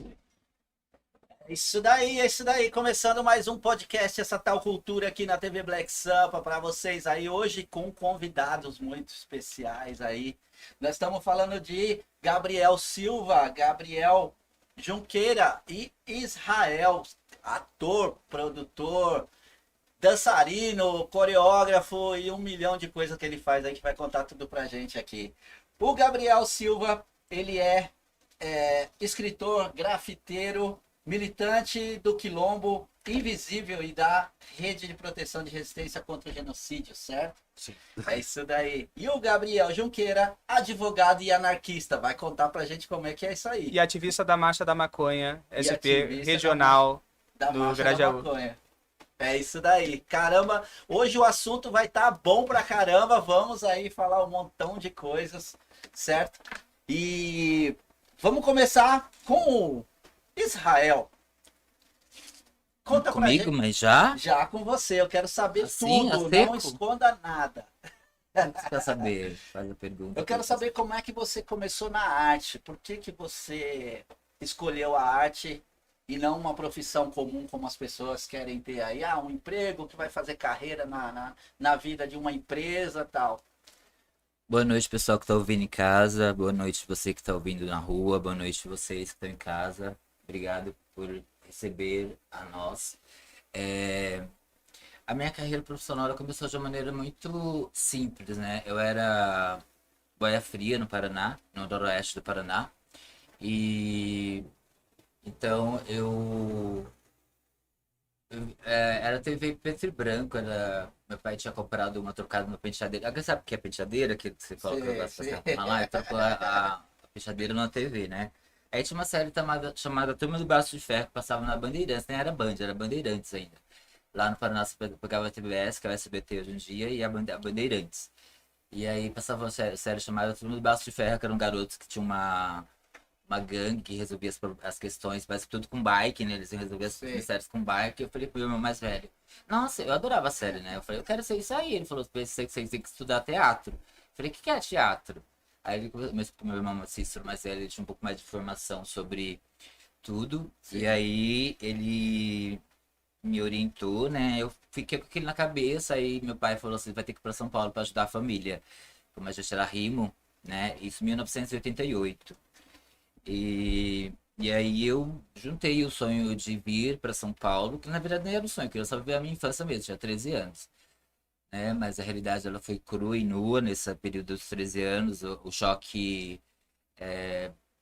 É isso daí. Começando mais um podcast, essa tal cultura aqui na TV Black Sampa para vocês aí. Hoje com convidados muito especiais aí. Nós estamos falando de Gabriel Silva, Gabriel Junqueira e Israel, ator, produtor, dançarino, coreógrafo e um milhão de coisas que ele faz aí que vai contar tudo pra gente aqui. O Gabriel Silva, ele é escritor, grafiteiro, militante do Quilombo Invisível e da Rede de Proteção de Resistência contra o Genocídio, certo? Sim. É isso daí. E o Gabriel Junqueira, advogado e anarquista, vai contar pra gente como é que é isso aí. E ativista da Marcha da Maconha, E SP ativista regional da do Marcha da Grajaú. Maconha. É isso daí. Caramba, hoje o assunto vai estar bom pra caramba. Vamos aí falar um montão de coisas, certo? E vamos começar com o Israel. Conta pra Comigo, gente. mas já? Já com você, eu quero saber Assim, tudo, a seco? não esconda nada. Você quer saber? Faz a pergunta. Eu quero saber como é que você começou na arte. Por que que você escolheu a arte e não uma profissão comum como as pessoas querem ter aí? Ah, um emprego que vai fazer carreira na vida de uma empresa e tal. Boa noite, pessoal que tá ouvindo em casa. Boa noite, você que tá ouvindo na rua. Boa noite, vocês que estão em casa. Obrigado por receber a nós. A minha carreira profissional ela começou de uma maneira muito simples, né? Eu era boia fria no Paraná, no noroeste do Paraná. E então era TV preto e branco, meu pai tinha comprado uma trocada no penteadeira. Alguém sabe o que é penteadeira? Que você coloca o negócio pra você arrumar lá e trocou a penteadeira na TV, né? Aí tinha uma série chamada Turma do Braço de Ferro, que passava na Bandeirantes, nem era Band, era Bandeirantes ainda. Lá no Paraná você pegava a TBS, que é o SBT hoje em dia, e a Bandeirantes. E aí passava uma série chamada Turma do Braço de Ferro, que eram garotos que tinham uma gangue que resolvia as questões, mas tudo com bike, né? Eles resolviam as mistérios com bike. Eu falei pro meu irmão mais velho, nossa, eu adorava a série, né? Eu falei, eu quero ser isso aí. Ele falou, você tem que estudar teatro. Eu falei, o que é teatro? Aí meu irmão Cícero mais velho, ele tinha um pouco mais de informação sobre tudo. Sim. E aí ele me orientou, né? Eu fiquei com aquilo na cabeça. Aí meu pai falou assim, vai ter que ir pra São Paulo para ajudar a família. Como a gente era rimo, né? Isso em 1988. E aí eu juntei o sonho de vir para São Paulo, que na verdade nem era um sonho, eu queria só viver a minha infância mesmo, tinha 13 anos. Né? Mas a realidade ela foi crua e nua nesse período dos 13 anos, o choque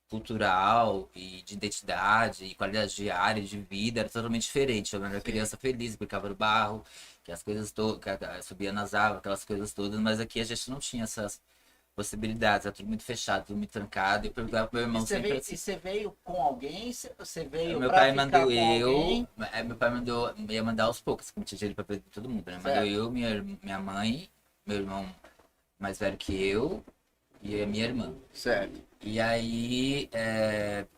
cultural e de identidade e qualidade diária de vida era totalmente diferente. Eu era uma criança feliz, brincava no barro, que as coisas todas, subia nas árvores, aquelas coisas todas, mas aqui a gente não tinha essas possibilidades, era tudo muito fechado, tudo muito trancado. Eu perguntava pro meu irmão sempre assim. E você veio com alguém? Você veio Meu pra pai ficar mandou com alguém? meu pai mandou, ia mandar aos poucos, como tinha dinheiro pra todo mundo, né? Mandou Certo. eu, minha mãe, meu irmão mais velho que eu e a minha irmã. Certo. E aí,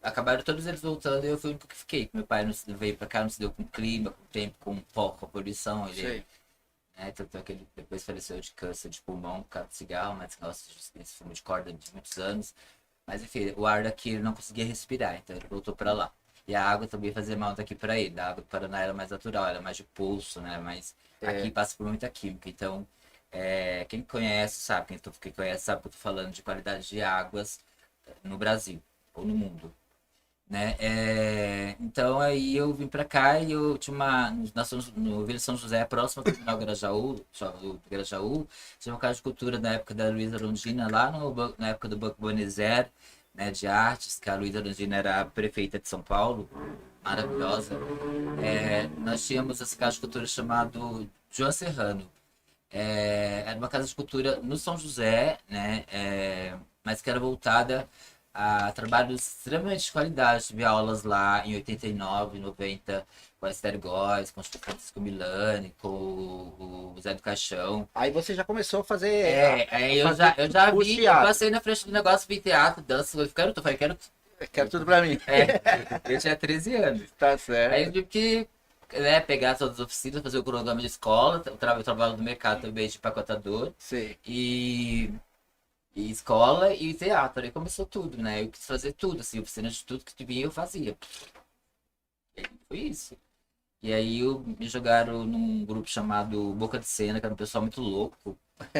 acabaram todos eles voltando e eu fui o único que fiquei. Meu pai não veio pra cá, não se deu com o clima, com o tempo, com a poluição. Ele, Sei. tanto é que ele depois faleceu de câncer de pulmão por causa de cigarro, mas negócio desse fumo de corda de muitos anos. Mas enfim, o ar daqui ele não conseguia respirar, então ele voltou pra lá. E a água também fazia mal daqui pra ele. A água do Paraná era mais natural, era mais de pulso, né? Mas aqui passa por muita química. Então, quem conhece sabe, quem conhece sabe que eu tô falando de qualidade de águas no Brasil ou no mundo. Né? Então aí eu vim pra cá e eu tinha no Vila São José, próximo ao Terminal Grajaú, tinha uma casa de cultura da época da Luísa Londrina, lá na época do Banco Bonazer, né, de artes, que a Luísa Londrina era a prefeita de São Paulo, maravilhosa. Nós tínhamos essa casa de cultura chamado João Serrano. Era uma casa de cultura no São José, né, mas que era voltada a trabalhos extremamente de qualidade. Tive aulas lá em 89, 90, com a Esther Góes, com o Francisco Milani, com o Zé do Caixão. Aí você já começou a fazer. Eu já curso de vi, eu teatro. passei na frente do negócio, vi teatro, dança, eu falei, quero. Quero tudo pra mim. Eu tinha 13 anos. Tá certo. Aí eu tive que pegar todas as oficinas, fazer o cronograma de escola, eu trabalho no mercado também de empacotador. Sei. E E escola e teatro. Aí começou tudo, né? Eu quis fazer tudo, assim, oficina de tudo que vinha eu fazia. E aí foi isso. E aí me jogaram num grupo chamado Boca de Cena, que era um pessoal muito louco.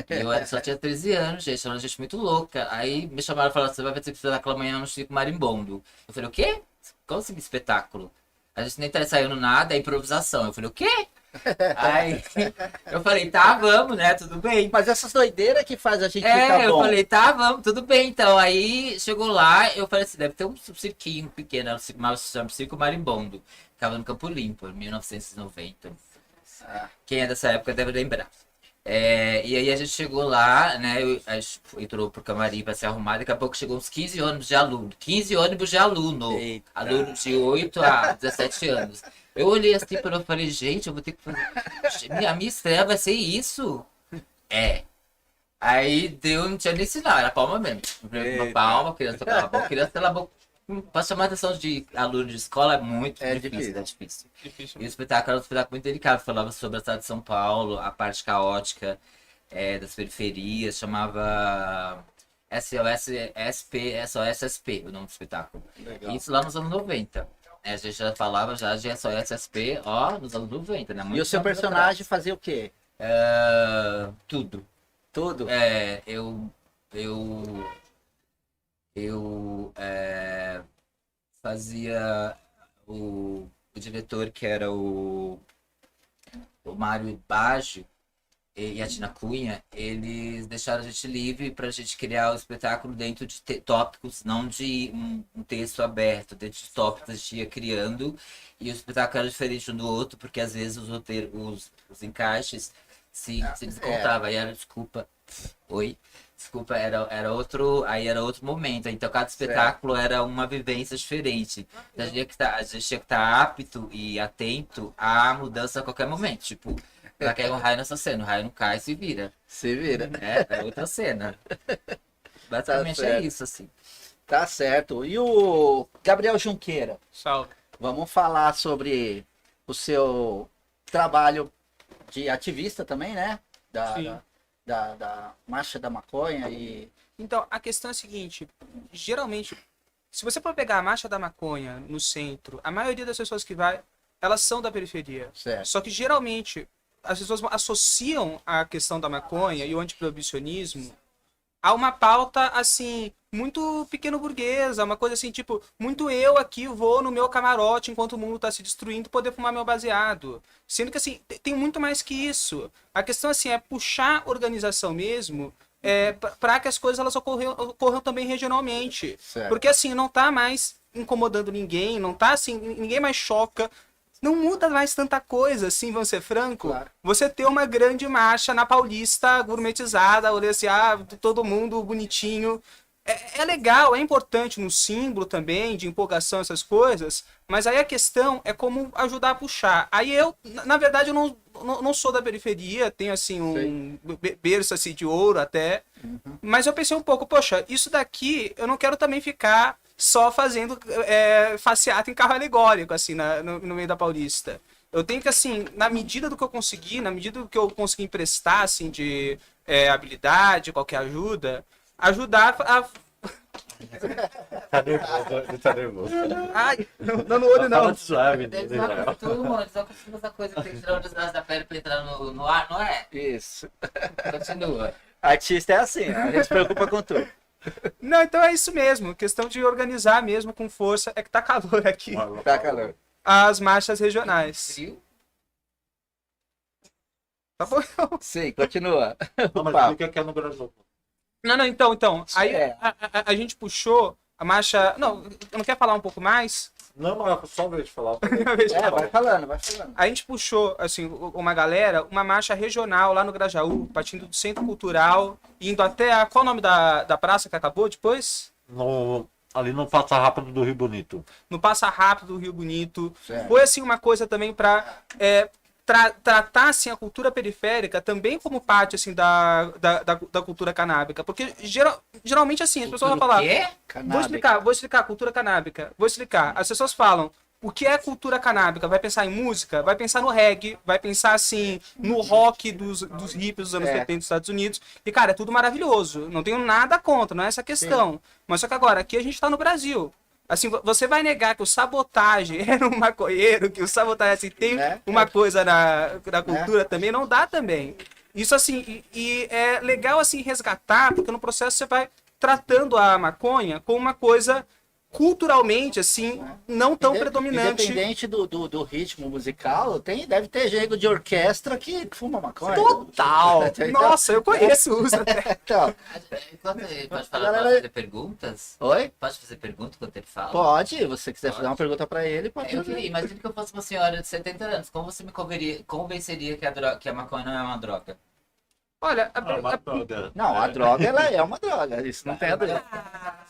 E eu só tinha 13 anos, gente, era uma gente muito louca. Aí me chamaram e falaram, você vai ter que fazer aquela manhã no Chico Marimbondo. Eu falei, o quê? Como assim espetáculo? A gente nem tá ensaiando nada, é improvisação. Eu falei, o quê? Aí eu falei, tá, vamos, né? Tudo bem. Mas essas doideiras que faz a gente ficar Eu bom. falei, tá, vamos, tudo bem. Então, aí chegou lá, eu falei assim, deve ter um cirquinho pequeno, era um circo marimbondo. Ficava no Campo Limpo, em 1990. Quem é dessa época deve lembrar. E aí a gente chegou lá, né? A gente entrou pro camarim pra se arrumar, daqui a pouco chegou uns 15 ônibus de aluno. 15 ônibus de aluno. Eita. Aluno de 8 a 17 anos. Eu olhei assim para eu falei, gente, eu vou ter que fazer. A minha estreia vai ser isso? Aí deu, não tinha nem sinal, era palma mesmo. Uma palma, criança tocava a boca, criança pela boca. Pra chamar a atenção de aluno de escola é muito difícil, é difícil. E o espetáculo era um espetáculo muito delicado, falava sobre a cidade de São Paulo, a parte caótica das periferias, chamava SOS-SP, o nome do espetáculo. Legal. Isso lá nos anos 90. A gente já falava já de SOS-SP, nos anos 90, né? E Muito o seu anos personagem fazia o quê? atrás. Tudo. Tudo? Eu fazia o diretor que era o Mário Baggio e a Tina Cunha, eles deixaram a gente livre para a gente criar o espetáculo dentro de tópicos, não de um texto aberto, dentro de tópicos a gente ia criando e o espetáculo era diferente um do outro, porque às vezes os encaixes se desencontravam, aí era desculpa. Oi? Desculpa, era outro momento. Então cada espetáculo era uma vivência diferente. Então, a gente tinha que estar apto e atento à mudança a qualquer momento. Tipo, pra cair um raio nessa cena, o raio não cai, se vira. Se vira. É outra cena. Basicamente é certo. isso, assim. Tá certo. E o Gabriel Junqueira? Salve. Vamos falar sobre o seu trabalho de ativista também, né? Sim. Da Marcha da Maconha e... Então, a questão é a seguinte, geralmente, se você for pegar a Marcha da Maconha no centro, a maioria das pessoas que vai, elas são da periferia. Certo. Só que geralmente as pessoas associam a questão da maconha e o antiproibicionismo a uma pauta assim muito pequeno burguesa, uma coisa assim tipo muito eu aqui vou no meu camarote enquanto o mundo está se destruindo poder fumar meu baseado, sendo que assim tem muito mais que isso. A questão assim é puxar organização mesmo. Para que as coisas elas ocorram também regionalmente. Certo. Porque assim, não tá mais incomodando ninguém, não tá assim, ninguém mais choca. Não muda mais tanta coisa, assim, vamos ser franco. Claro. Você ter uma grande marcha na Paulista, gourmetizada, olha assim, todo mundo bonitinho. É legal, é importante no símbolo também, de empolgação, essas coisas, mas aí a questão é como ajudar a puxar. Aí eu, na verdade, eu não sou da periferia, tenho assim um berço assim, de ouro até, mas eu pensei um pouco, poxa, isso daqui eu não quero também ficar só fazendo passeata em carro alegórico, assim, no meio da Paulista. Eu tenho que, assim, na medida do que eu conseguir, na medida do que eu conseguir emprestar, assim, de habilidade, qualquer ajuda, ajudar a... Tá nervoso, ele tá nervoso. Ai, não no olho não. Fala suave, Eles né? acostumam essa coisa que tem que tirar os braços da pele pra entrar no ar, não é? Isso. Continua. Artista é assim, a gente se preocupa com tudo. Não, então é isso mesmo. Questão de organizar mesmo com força. É que tá calor aqui. Tá calor. As marchas regionais. Frio? Tá bom? Sim, continua. Não, mas Papo. explica que é no Brasil. Não, então. Aí É. a gente puxou a marcha... Não, não quer falar um pouco mais? Não, mas só uma vez de falar. Vai falando, vai falando. A gente puxou, assim, uma galera, uma marcha regional lá no Grajaú, partindo do Centro Cultural, indo até a... Qual o nome da praça que acabou depois? Ali no Passa Rápido do Rio Bonito. No Passa Rápido do Rio Bonito. Certo. Foi, assim, uma coisa também para tratar, assim, a cultura periférica também como parte, assim, da cultura canábica. Porque, geralmente, assim, as pessoas vão falar... Quê? Vou explicar, cultura canábica. Vou explicar. As pessoas falam, o que é cultura canábica? Vai pensar em música? Vai pensar no reggae, vai pensar assim, no rock dos hippies dos anos 70 dos Estados Unidos. E, cara, é tudo maravilhoso. Não tenho nada contra, não é essa a questão. Mas só que agora, aqui a gente tá no Brasil. Assim, você vai negar que o Sabotagem era um maconheiro, que o Sabotagem assim, tem uma coisa na cultura também, não dá também. Isso assim, e é legal assim resgatar, porque no processo você vai tratando a maconha como uma coisa culturalmente, assim, não tão predominante. Independente do ritmo musical, deve ter jeito de orquestra que fuma maconha. Total! Nossa, eu conheço, usa até. Então, Pode falar, pode fazer perguntas? oi? Pode fazer pergunta quando ele fala? Pode, se você quiser Pode. fazer uma pergunta pra ele, pode Eu fazer. queria, imagina que eu fosse uma senhora de 70 anos. Como você me convenceria que a maconha não é uma droga? Olha, Não, a droga, ela é uma droga, isso não tem a ver.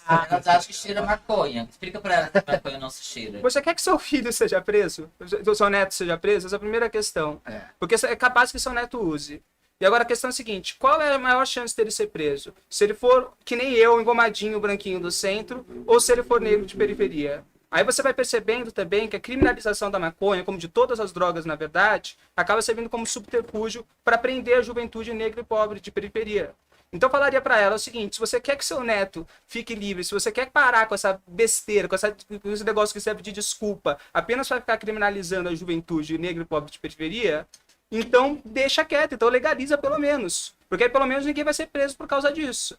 Elas acham que cheira maconha. Explica pra ela que maconha não se cheira. você quer que seu filho seja preso? Seu neto seja preso? Essa é a primeira questão. Porque é capaz que seu neto use. E agora a questão é a seguinte, qual é a maior chance dele ser preso? Se ele for, que nem eu, engomadinho, branquinho do centro, ou se ele for negro de periferia? Aí você vai percebendo também que a criminalização da maconha, como de todas as drogas, na verdade, acaba servindo como subterfúgio para prender a juventude negra e pobre de periferia. Então eu falaria para ela o seguinte, se você quer que seu neto fique livre, se você quer parar com essa besteira, com esse negócio que serve de desculpa, apenas para ficar criminalizando a juventude negra e pobre de periferia, então deixa quieto, então legaliza pelo menos. Porque aí pelo menos ninguém vai ser preso por causa disso.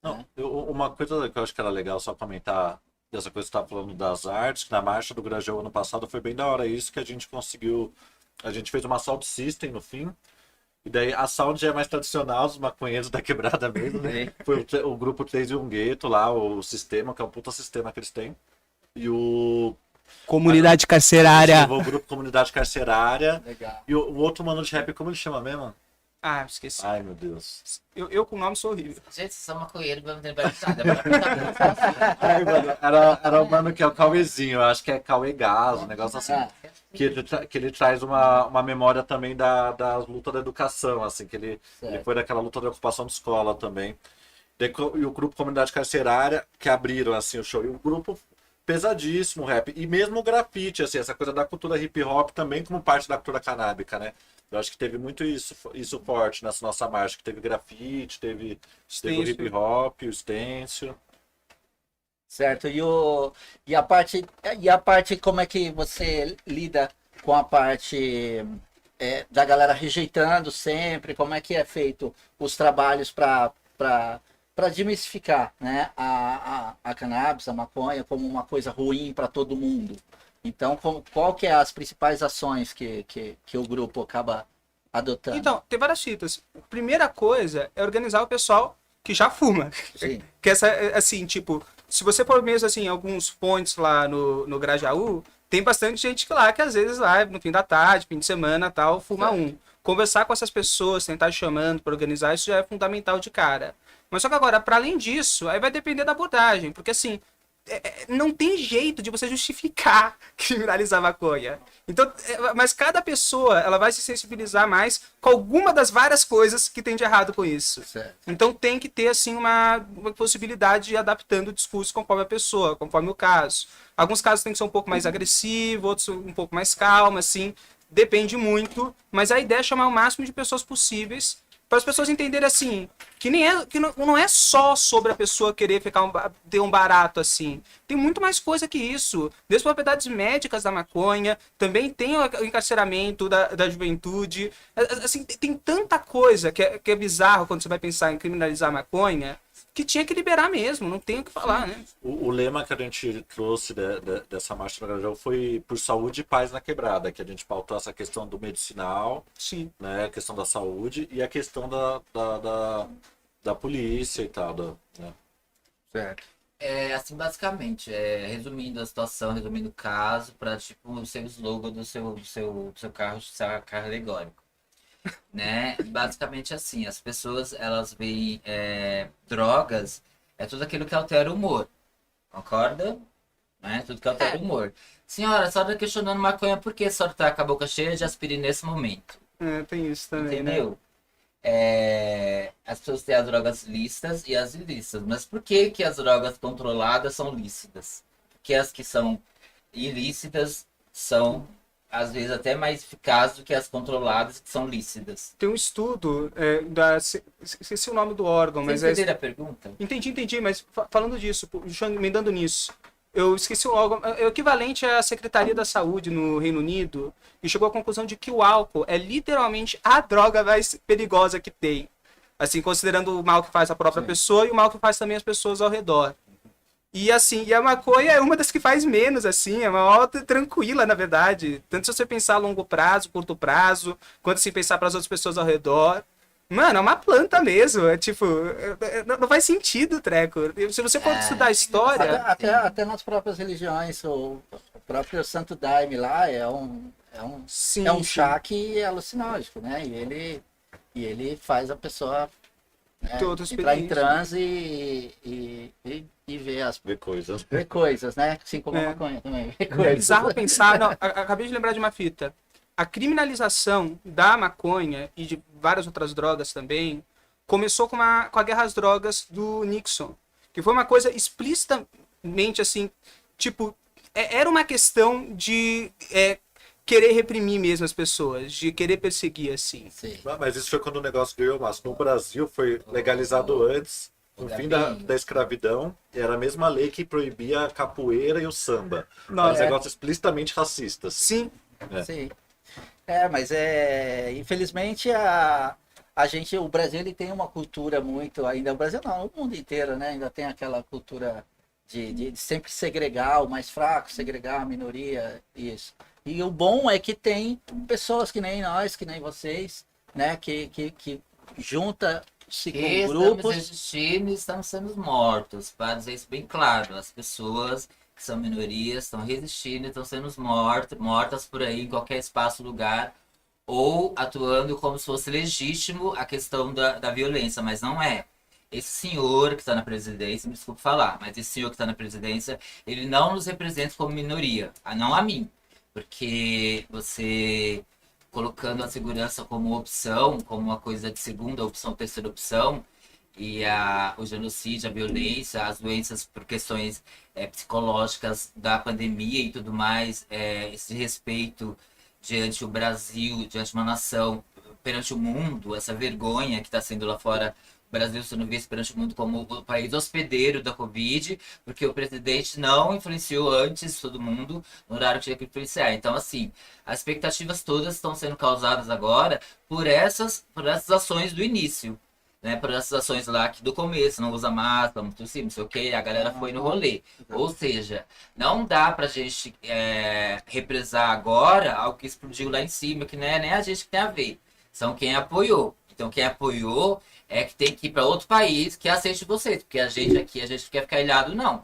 Não, uma coisa que eu acho que era legal só comentar dessa coisa que você estava falando das artes, que na marcha do Grajaú ano passado foi bem da hora isso que a gente conseguiu. A gente fez uma sound system no fim. E daí a sound já é mais tradicional, os maconheiros da quebrada mesmo, né? Foi o grupo 3 e um gueto lá, o sistema, que é um puta sistema que eles têm. E o Comunidade carcerária. o grupo Comunidade Carcerária. Legal. E o outro mano de rap, como ele chama mesmo? Ah, esqueci. Ai, meu Deus. Eu com o nome sou horrível. Gente, vocês são maconheiro, não tem nada. Ai, mano, era o mano que é o Cauêzinho, eu acho que é Cauê Gás, um negócio assim. Que ele traz uma memória também da luta da educação, assim, que ele foi daquela luta da ocupação de escola também. E o grupo Comunidade Carcerária, que abriram, assim, o show. E o grupo pesadíssimo, rap. E mesmo o grafite, assim, essa coisa da cultura hip hop também como parte da cultura canábica, né? Eu acho que teve muito isso forte nessa nossa marcha, que teve grafite, teve o hip hop, o stencil. Certo, e a parte, como é que você lida com a parte da galera rejeitando sempre? Como é que é feito os trabalhos para desmistificar, né, a cannabis, a maconha, como uma coisa ruim para todo mundo? Então, qual que é as principais ações que o grupo acaba adotando? Então, tem várias fitas. Primeira coisa é organizar o pessoal que já fuma. Sim. Que essa, assim, tipo, se você for mesmo, assim, alguns pontos lá no Grajaú, tem bastante gente que lá, que às vezes lá, no fim da tarde, fim de semana, tal, fuma um. Conversar com essas pessoas, tentar chamando para organizar, isso já é fundamental de cara. Mas só que agora, para além disso, aí vai depender da abordagem, porque assim, não tem jeito de você justificar criminalizar a maconha. Então, mas cada pessoa ela vai se sensibilizar mais com alguma das várias coisas que tem de errado com isso. Certo. Então tem que ter assim uma possibilidade de ir adaptando o discurso conforme a pessoa, conforme o caso. Alguns casos tem que ser um pouco mais agressivo, outros um pouco mais calmo, assim. Depende muito, mas a ideia é chamar o máximo de pessoas possíveis para as pessoas entenderem assim, que não é só sobre a pessoa querer ter um barato assim. Tem muito mais coisa que isso. Desde propriedades médicas da maconha, também tem o encarceramento da juventude. Assim, tem tanta coisa que é bizarro quando você vai pensar em criminalizar a maconha, que tinha que liberar mesmo, não tem o que falar, né? O lema que a gente trouxe dessa marcha do Grajaú foi por saúde e paz na quebrada, que a gente pautou essa questão do medicinal, Sim. né, a questão da saúde e a questão da polícia e tal. Né? Certo. Assim, basicamente, resumindo a situação, resumindo o caso, para tipo, ser o slogan do seu carro alegórico. Né? Basicamente assim, as pessoas elas veem drogas, tudo aquilo que altera o humor, concorda? Né? Tudo que altera o humor. Senhora, a senhora tá questionando maconha, por que a senhora tá com a boca cheia de aspirina nesse momento? Tem isso também, Entendeu? As pessoas têm as drogas lícitas e as ilícitas, mas por que as drogas controladas são lícitas? Porque as que são ilícitas são, às vezes, até mais eficazes do que as controladas, que são lícitas. Tem um estudo esqueci o nome do órgão, mas Vocês entenderam a pergunta? Entendi, mas falando disso, emendando nisso, eu esqueci o órgão, é o equivalente à Secretaria da Saúde no Reino Unido, e chegou à conclusão de que o álcool é literalmente a droga mais perigosa que tem. Assim, considerando o mal que faz a própria pessoa e o mal que faz também as pessoas ao redor. E assim, a maconha é uma das que faz menos, assim, é uma alta tranquila, na verdade. Tanto se você pensar a longo prazo, curto prazo, quanto se pensar para as outras pessoas ao redor. Mano, é uma planta mesmo, é tipo, não faz sentido o treco. Se você for estudar a história... Até nas próprias religiões, o próprio Santo Daime lá Sim, é um sim. chá que é alucinógeno, né? E ele faz a pessoa, né, Tem outra entrar em experiência. transe e Ver coisas. ver coisas, né? Assim como a É. maconha também. Ver É coisas. bizarro pensar, não, acabei de lembrar de uma fita. A criminalização da maconha e de várias outras drogas também começou com a guerra às drogas do Nixon, que foi uma coisa explicitamente assim, tipo, era uma questão de querer reprimir mesmo as pessoas, de querer perseguir assim. Sim. Mas isso foi quando o negócio ganhou massa. No Brasil foi legalizado antes, no fim da escravidão, era a mesma lei que proibia a capoeira e o samba. Era um negócio explicitamente racista. Sim, Sim. Mas infelizmente o Brasil ele tem uma cultura muito, ainda o Brasil não, o mundo inteiro, né? Ainda tem aquela cultura de sempre segregar o mais fraco, segregar a minoria, isso. E o bom é que tem pessoas que nem nós, que nem vocês, né? Que junta-se com Estamos grupos. resistindo e estamos sendo mortos, para dizer isso bem claro. As pessoas que são minorias estão resistindo e estão sendo mortas por aí em qualquer espaço, lugar, ou atuando como se fosse legítimo a questão da violência, mas não é. Esse senhor que está na presidência, me desculpe falar, mas esse senhor que está na presidência, ele não nos representa como minoria, não a mim, porque você colocando a segurança como opção, como uma coisa de segunda opção, terceira opção, e o genocídio, a violência, as doenças por questões psicológicas da pandemia e tudo mais, esse respeito diante o Brasil, diante uma nação, perante o mundo, essa vergonha que está sendo lá fora, o Brasil sendo visto perante o mundo como o país hospedeiro da Covid, porque o presidente não influenciou antes todo mundo no horário que tinha que influenciar. Então, assim, as expectativas todas estão sendo causadas agora por essas ações do início. Né, por essas ações lá que do começo, não usa máscara, muito assim, não sei o que, a galera foi no rolê. Ou seja, não dá pra gente represar agora algo que explodiu lá em cima, que não é nem a gente que tem a ver. São quem apoiou. Então quem apoiou é que tem que ir para outro país que aceite vocês, porque a gente aqui, a gente não quer ficar ilhado, não.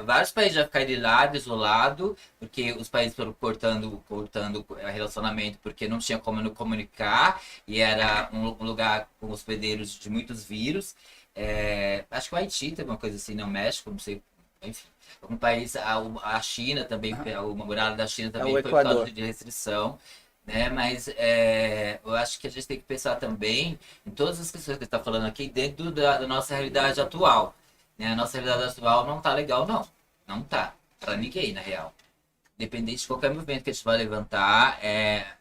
Vários países já ficaram ilhado, isolado, porque os países foram cortando relacionamento, porque não tinha como comunicar, e era um lugar com hospedeiros de muitos vírus. Acho que o Haiti teve uma coisa assim, não, o México, não sei, enfim. Algum país, a China também, uma muralha da China também foi por causa de restrição. Né? Mas eu acho que a gente tem que pensar também em todas as questões que a gente está falando aqui dentro da nossa realidade atual. Né? A nossa realidade atual não tá legal, não. Não tá. Para ninguém, na real. Independente de qualquer movimento que a gente vai levantar,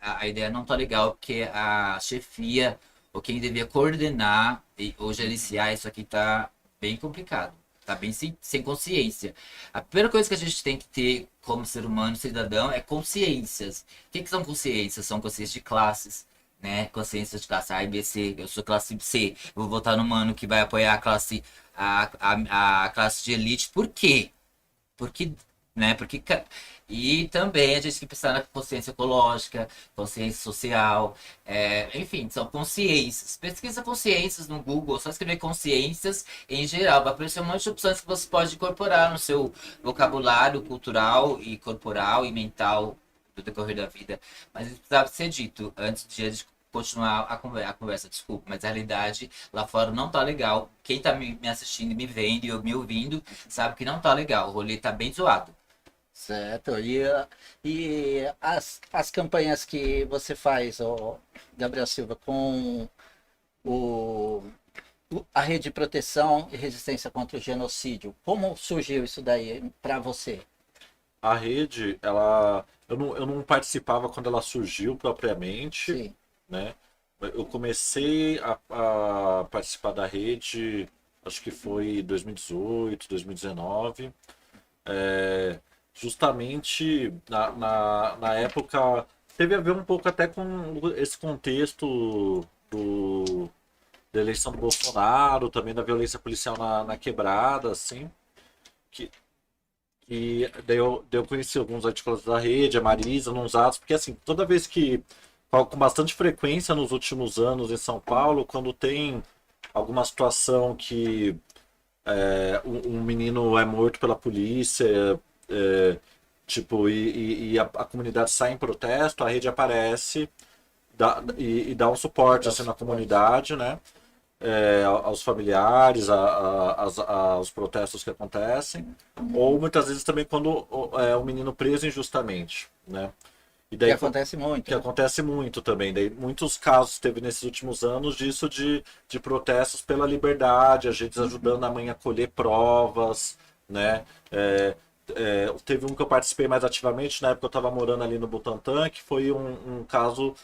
a ideia não tá legal, porque a chefia, ou quem devia coordenar ou gerenciar isso aqui tá bem complicado. Tá bem sem consciência. A primeira coisa que a gente tem que ter como ser humano, cidadão, é consciências. O que são consciências? São consciências de classes, né? Consciências de classe A e B, C. Eu sou classe C. Eu vou votar no mano que vai apoiar a classe de elite. Por quê? Porque, né? E também a gente tem que pensar na consciência ecológica, consciência social, enfim, são consciências. Pesquisa consciências no Google, só escrever consciências em geral, vai aparecer um monte de opções que você pode incorporar no seu vocabulário cultural e corporal e mental do decorrer da vida. Mas isso precisava ser dito antes de a gente continuar a conversa, desculpa, mas a realidade lá fora não tá legal. Quem tá me assistindo, me vendo e me ouvindo, sabe que não tá legal, o rolê tá bem zoado. Certo. E as campanhas que você faz, Gabriel Silva, com a Rede de Proteção e Resistência contra o Genocídio, como surgiu isso daí para você? a rede, eu não participava quando ela surgiu propriamente, Sim. né? Eu comecei a participar da rede, acho que foi 2018, 2019. É, justamente na época, teve a ver um pouco até com esse contexto da eleição do Bolsonaro, também da violência policial na quebrada, assim. Que, e daí eu conheci alguns articulados da rede, a Marisa, nos atos, porque assim, toda vez que, com bastante frequência nos últimos anos em São Paulo, quando tem alguma situação que um menino é morto pela polícia, é, tipo, e a comunidade sai em protesto, a rede aparece e dá um suporte assim, na comunidade, né? Aos familiares, aos protestos que acontecem, ou muitas vezes também quando é um menino preso injustamente, né? E Que daí, acontece muito. que acontece muito também. Daí, muitos casos teve nesses últimos anos disso de protestos pela liberdade, a gente ajudando a mãe a colher provas, né? Teve um que eu participei mais ativamente, na época eu estava morando ali no Butantã, que foi um caso.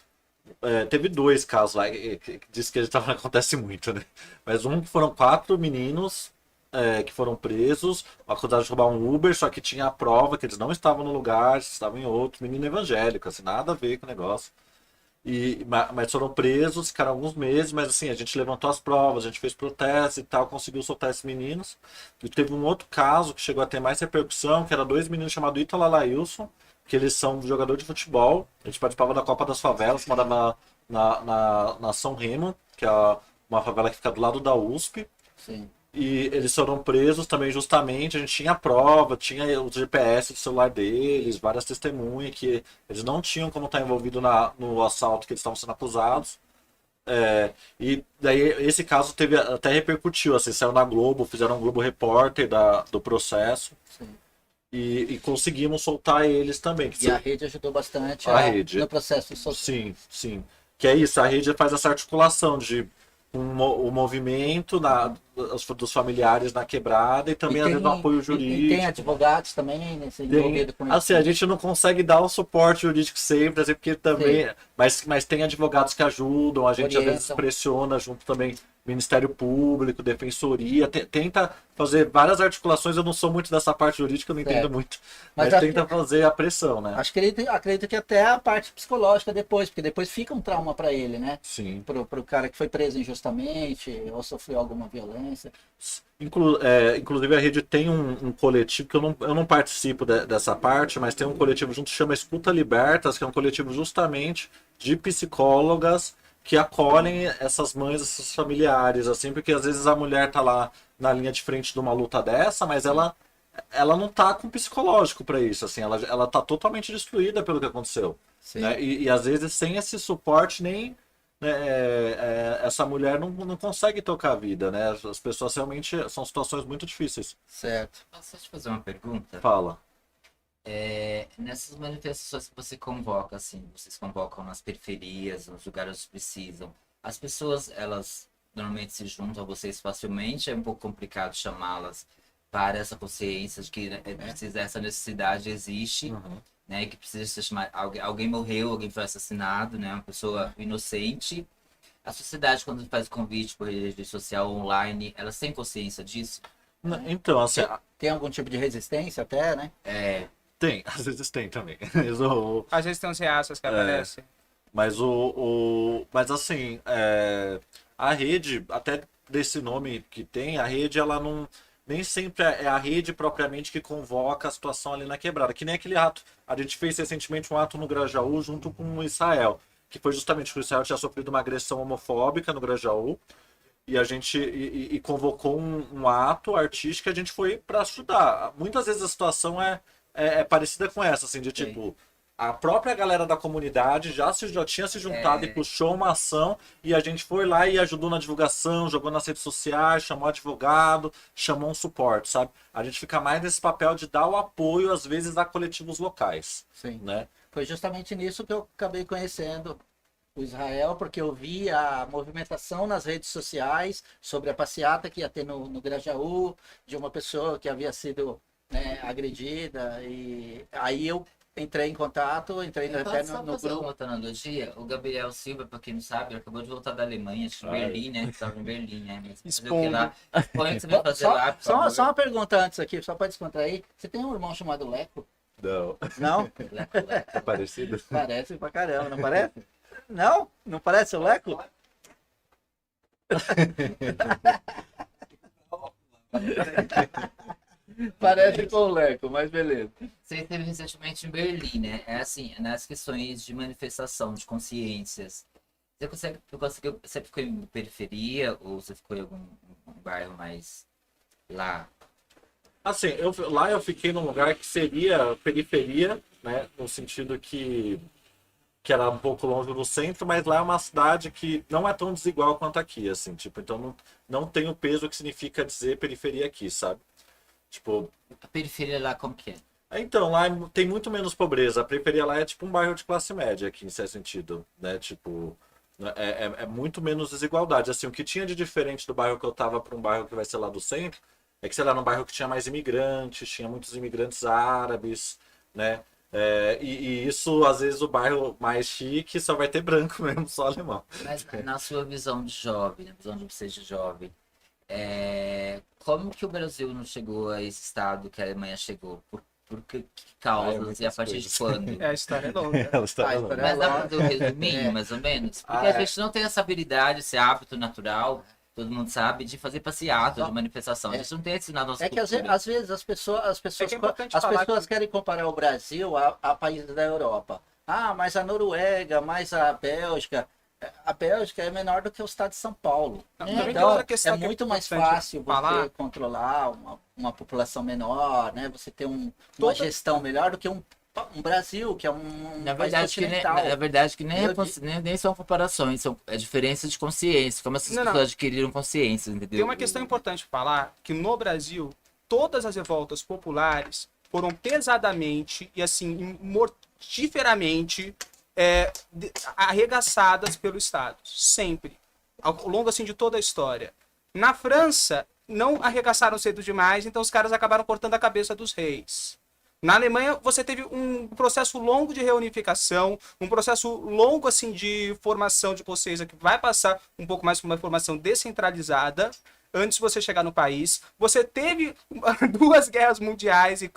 Teve dois casos lá, que diz que acontece muito, né? Mas um que foram 4 meninos que foram presos, acusados de roubar um Uber, só que tinha a prova que eles não estavam no lugar, estavam em outro, menino evangélico, assim, nada a ver com o negócio. Mas foram presos, ficaram alguns meses, mas assim, a gente levantou as provas, a gente fez protestos e tal, conseguiu soltar esses meninos. E teve um outro caso que chegou a ter mais repercussão, que era 2 meninos chamados Ítalo Lailson, que eles são jogadores de futebol. A gente participava da Copa das Favelas, morava na São Remo, que é uma favela que fica do lado da USP. Sim. E eles foram presos também justamente, a gente tinha prova, tinha o GPS do celular deles, várias testemunhas que eles não tinham como estar envolvido no assalto que eles estavam sendo acusados. E daí esse caso teve até repercutiu, assim, saiu na Globo, fizeram um Globo Repórter do processo. Sim. E conseguimos soltar eles também. E a rede ajudou bastante A rede. no processo social. Sim, sim. Que é isso, a rede faz essa articulação de o movimento dos familiares na quebrada e também às vezes um apoio jurídico. E tem advogados também envolvidos com isso. Assim, a gente não consegue dar o suporte jurídico sempre, assim, porque também. Mas tem advogados que ajudam, a gente às vezes Orientam. pressiona junto também Ministério Público, Defensoria, tenta fazer várias articulações. Eu não sou muito dessa parte jurídica, eu não entendo Certo. muito. Mas Mas acho tenta fazer a pressão, né? Acredito que até a parte psicológica depois, porque depois fica um trauma para ele, né? Sim. Pro cara que foi preso injustamente ou sofreu alguma violência. Inclusive a rede tem um coletivo que eu não participo dessa parte, mas tem um coletivo junto que chama Escuta Libertas, que é um coletivo justamente de psicólogas que acolhem essas mães, esses familiares, assim, porque às vezes a mulher tá lá na linha de frente de uma luta dessa, mas ela não tá com psicológico para isso, assim, ela tá totalmente destruída pelo que aconteceu, Sim. né? E às vezes sem esse suporte nem né, essa mulher não consegue tocar a vida, né? As pessoas realmente são situações muito difíceis. Certo. Posso te fazer uma pergunta? Fala. Nessas manifestações que você convoca, assim, vocês convocam nas periferias, nos lugares que precisam, as pessoas, elas normalmente se juntam a vocês facilmente, é um pouco complicado chamá-las para essa consciência de que essa necessidade existe, né, e que precisa ser chamado, alguém morreu, alguém foi assassinado, né, uma pessoa inocente. A sociedade, quando faz o convite por rede social online, elas têm consciência disso? Então, assim, Tem algum tipo de resistência até, né? tem, às vezes tem também. Às vezes tem uns reaças que aparecem. Mas mas assim, a rede, até desse nome que tem, a rede ela não nem sempre é a rede propriamente que convoca a situação ali na quebrada. Que nem aquele ato, a gente fez recentemente um ato no Grajaú junto com o Israel, que foi justamente que o Israel tinha sofrido uma agressão homofóbica no Grajaú. E a gente convocou um ato artístico que a gente foi para ajudar. Muitas vezes a situação é parecida com essa, assim, de tipo, a própria galera da comunidade já tinha se juntado e puxou uma ação e a gente foi lá e ajudou na divulgação, jogou nas redes sociais, chamou advogado, chamou um suporte, sabe? A gente fica mais nesse papel de dar o apoio, às vezes, a coletivos locais, Sim. né? Foi justamente nisso que eu acabei conhecendo o Israel, porque eu vi a movimentação nas redes sociais sobre a passeata que ia ter no Grajaú, de uma pessoa que havia sido né, agredida. E aí eu entrei em contato, entrei até Só no fazer grupo. uma analogia, o Gabriel Silva, pra quem não sabe, ele acabou de voltar da Alemanha, acho que em Berlim, né? Tava em Berlim, né? Mas fazer o que lá? Põe o que você vai fazer lá, por favor. Só uma pergunta antes aqui, só para descontrair. Você tem um irmão chamado Leco? Não. Não? É parecido? Parece pra caramba, não parece? Não? Não parece o Leco? Parece com o Leco, mas beleza. Você esteve recentemente em Berlim, né? É assim, nas questões de manifestação de consciências. Você ficou em periferia ou você ficou em algum bairro mais lá? Assim, lá eu fiquei num lugar que seria periferia, né? No sentido que era um pouco longe do centro, mas lá é uma cidade que não é tão desigual quanto aqui, assim, tipo, então não tem o peso que significa dizer periferia aqui, sabe? Tipo, A periferia lá como que é? então, lá tem muito menos pobreza. A periferia lá é tipo um bairro de classe média aqui, em certo sentido, né? Tipo, é muito menos desigualdade. Assim, o que tinha de diferente do bairro que eu tava para um bairro que vai ser lá do centro, é que, sei lá, num bairro que tinha mais imigrantes, tinha muitos imigrantes árabes, né? E isso, às vezes, o bairro mais chique só vai ter branco mesmo, só alemão. Mas na sua visão de jovem, na visão de você de jovem, como que o Brasil não chegou a esse estado que a Alemanha chegou? Por que causas muitas e a partir coisas. de quando? É, a história é longa. Ela está Ah, falando. espera- Mas dá pra fazer um resuminho, mais ou menos? Porque a gente não tem essa habilidade, esse hábito natural, todo mundo sabe, de fazer passeata, de manifestação. A gente não tem isso na nossa É que cultura. às vezes as pessoas, É que é importante falar querem comparar o Brasil a países da Europa. Ah, mas a Noruega, mais a Bélgica. A Bélgica é menor do que o estado de São Paulo. Não, também tem Então, outra questão é que é muito mais importante fácil você falar. controlar uma população menor, né? Você ter uma Toda- gestão melhor do que um Brasil, que é um Na país verdade, continental. nem são comparações, são diferenças de consciência, como essas Não, pessoas não. adquiriram consciência, entendeu? Tem uma questão importante de falar, que no Brasil, todas as revoltas populares foram pesadamente e assim, mortiferamente arregaçadas pelo Estado. Sempre. Ao longo assim, de toda a história. Na França, não arregaçaram cedo demais, então os caras acabaram cortando a cabeça dos reis. Na Alemanha, você teve um processo longo de reunificação, um processo longo assim de formação de consciência que vai passar um pouco mais por uma formação descentralizada antes de você chegar no país. Você teve 2 guerras mundiais e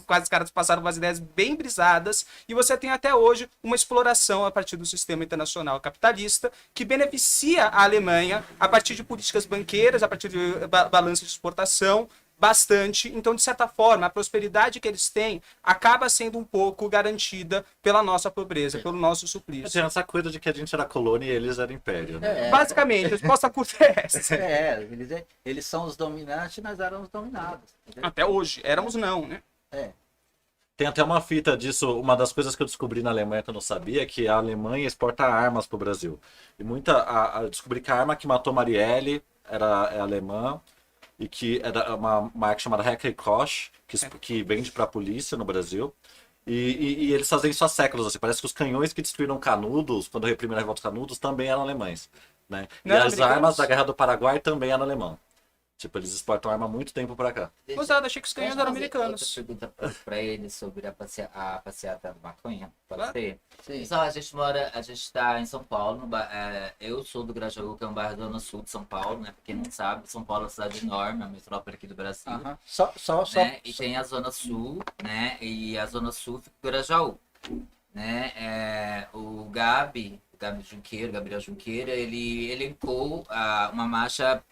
quase os caras passaram umas ideias bem brisadas e você tem até hoje uma exploração a partir do sistema internacional capitalista que beneficia a Alemanha a partir de políticas banqueiras, a partir de balança de exportação, bastante. Então, de certa forma, a prosperidade que eles têm acaba sendo um pouco garantida pela nossa pobreza, pelo nosso suplício. Tinha essa coisa de que a gente era colônia e eles eram império, né? Basicamente, a resposta curta é essa. Eles são os dominantes e nós éramos dominados. Entendeu? Até hoje, éramos não, né? Tem até uma fita disso, uma das coisas que eu descobri na Alemanha que eu não sabia, é que a Alemanha exporta armas pro Brasil. E eu descobri que a arma que matou Marielle é alemã, e que era uma marca chamada Heckler Koch, que vende pra polícia no Brasil. E eles fazem isso há séculos, assim. Parece que os canhões que destruíram Canudos, quando reprimiram a revolta dos Canudos, também eram alemães, né? Não e eram as americanos? armas da Guerra do Paraguai também eram alemão. Tipo, eles exportam arma há muito tempo pra cá. Gostado, achei que os canhões eram Outra americanos. pergunta pra ele sobre a passeata do maconha, pode Claro. ser? Sim. Pessoal, a gente tá em São Paulo, eu sou do Grajaú, que é um bairro da Zona Sul de São Paulo, né? Pra quem não sabe, São Paulo é uma cidade enorme, a metrópole aqui do Brasil. Aham. Só Né? E tem a Zona Sul, né? E a Zona Sul fica em Grajaú, né? O Gabriel Junqueira, ele elencou uma marcha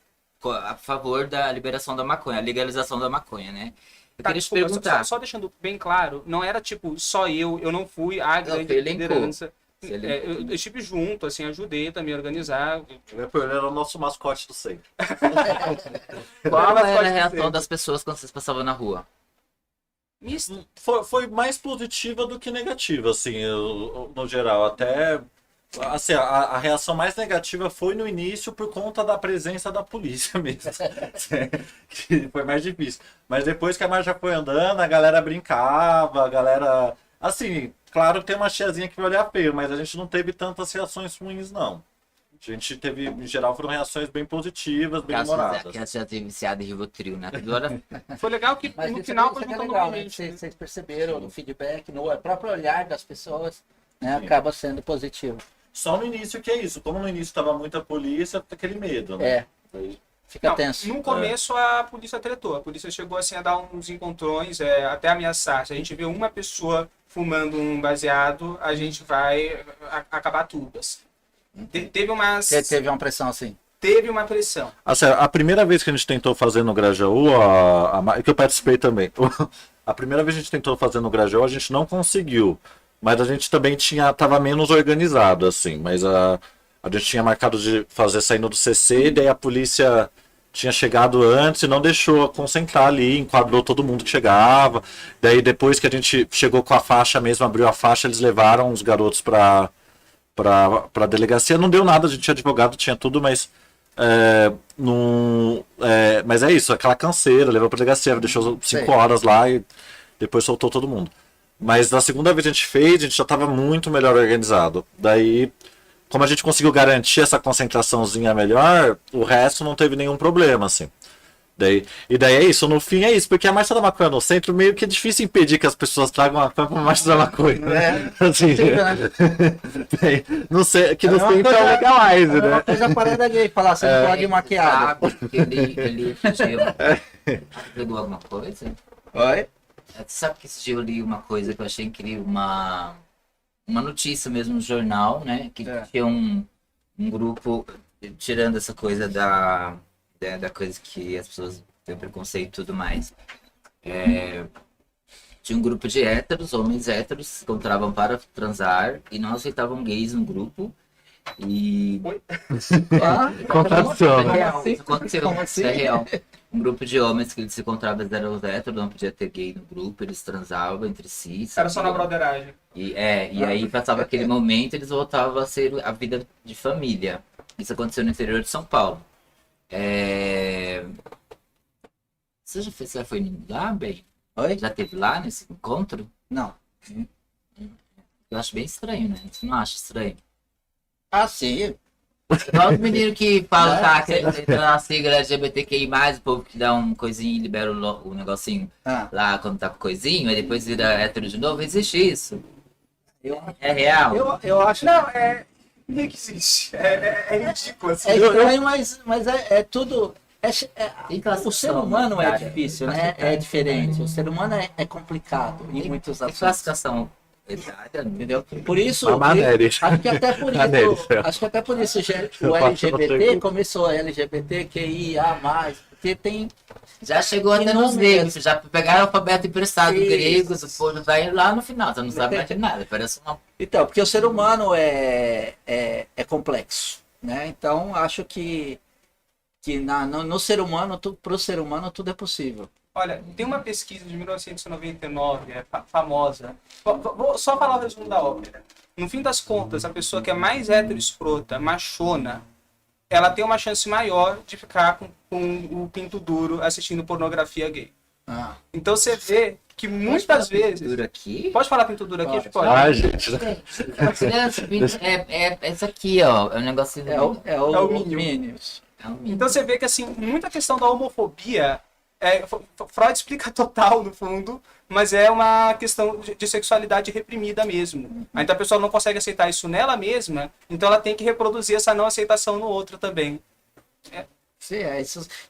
a favor da liberação da maconha, a legalização da maconha, né? Eu Tá, queria te desculpa, perguntar. só deixando bem claro, não era tipo só eu não fui a grande ele elencou. liderança. Você elencou. Eu estive junto, assim, ajudei também a organizar. Ele era o nosso mascote do centro. Qual Mas era pode a reação dizer. das pessoas quando vocês passavam na rua? Misto. Foi mais positiva do que negativa, assim, no geral. Até, assim, a reação mais negativa foi no início por conta da presença da polícia mesmo. Que foi mais difícil. Mas depois que a marcha foi andando, a galera brincava, a galera... Assim, claro que tem uma tiazinha que vai olhar feio, mas a gente não teve tantas reações ruins, não. A gente teve, em geral, foram reações bem positivas, bem Caso demoradas. que ela já teve viciado em Rivotril, né? Agora, Foi legal que Mas no isso, final isso foi é que é juntando legal, mais né? gente. Vocês perceberam no feedback, no próprio olhar das pessoas, né? Acaba sendo positivo. Só no início que é isso. Como no início tava muita polícia, tá aquele medo, né? É, Daí- fica Não, tenso. no começo a polícia tretou. A polícia chegou assim a dar uns encontrões, até ameaçar. Se a gente vê uma pessoa fumando um baseado, a gente vai acabar tudo. Assim. Teve umas. Teve uma pressão assim. Teve uma pressão. Assim, a primeira vez que a gente tentou fazer no Grajaú, que eu participei também, a primeira vez que a gente tentou fazer no Grajaú, a gente não conseguiu. Mas a gente também tava menos organizado, assim. Mas a gente tinha marcado de fazer saindo do CC, e daí a polícia tinha chegado antes e não deixou concentrar ali, enquadrou todo mundo que chegava. Daí depois que a gente chegou com a faixa mesmo, abriu a faixa, eles levaram os garotos pra delegacia. Não deu nada, a gente tinha advogado, tinha tudo, mas mas é isso, aquela canseira, levou pra delegacia, deixou 5 horas lá e depois soltou todo mundo. Mas na segunda vez que a gente fez, a gente já estava muito melhor organizado. Daí, como a gente conseguiu garantir essa concentraçãozinha melhor, o resto não teve nenhum problema, assim. Daí é isso, no fim é isso, porque a Marcha da Maconha no centro meio que é difícil impedir que as pessoas tragam a pra Marcha da Maconha, né? Assim, não sei, que no centro é o legalize, É uma né? coisa parada gay, falar, você não pode maquiar. sabe que ele pediu. Pegou alguma coisa? Oi? Sabe que esse dia eu li uma coisa que eu achei incrível, uma notícia mesmo no jornal, né? Que tinha um grupo, tirando essa coisa da coisa que as pessoas têm preconceito e tudo mais. Tinha um grupo de héteros, homens héteros, se encontravam para transar e não aceitavam gays no grupo. E. Contradição, É né? real, isso aconteceu, Como assim? isso é real. Um grupo de homens que eles se encontravam, eles eram héteros, não podia ter gay no grupo, eles transavam entre si. Era só na sabiam? broderagem. E aí passava aquele momento, eles voltavam a ser a vida de família. Isso aconteceu no interior de São Paulo. Você já foi lá, bem? Oi? Já teve lá nesse encontro? Não. Eu acho bem estranho, né? Você não acha estranho? Ah, sim. Igual os meninos que falam, tá, que entra na sigla LGBTQI+, o povo que dá um coisinho e libera o negocinho Ah, lá quando tá com coisinho, aí depois vira hétero de novo. Existe isso? eu, É real? eu acho. Não, nem que existe. É ridículo, assim. É estranho, mas é tudo. Tem O classificação, ser humano é cara. difícil, né? É diferente. O ser humano é complicado em muitos Tem assuntos. classificação etária, né? Entendeu? Por isso, A maneira. acho que até por Maneira. isso, acho que até por isso o Eu faço LGBT você- começou LGBTQIA+, porque tem Já chegou até nos Inúmeras. gregos, já pegaram o alfabeto emprestado do Isso. grego, o povo vai lá no final, você não sabe mais de nada, parece uma... Então, porque o ser humano é complexo, né? Então, acho que no ser humano, para o ser humano, tudo é possível. Olha, tem uma pesquisa de 1999, famosa. Vou só falar o resumo da ópera. No fim das contas, a pessoa que é mais hétero escrota, machona, ela tem uma chance maior de ficar com o pinto duro assistindo pornografia gay. Ah, Então você vê que muitas vezes... Duro aqui? Pode falar pinto duro aqui? Pode. Pode. Ai, gente. É isso aqui, ó, é um negocinho... é o É o Minions. É um mínimo. Então você vê que assim, muita questão da homofobia, Freud explica total no fundo, mas é uma questão de sexualidade reprimida mesmo. Então a pessoa não consegue aceitar isso nela mesma, então ela tem que reproduzir essa não aceitação no outro também. Sim,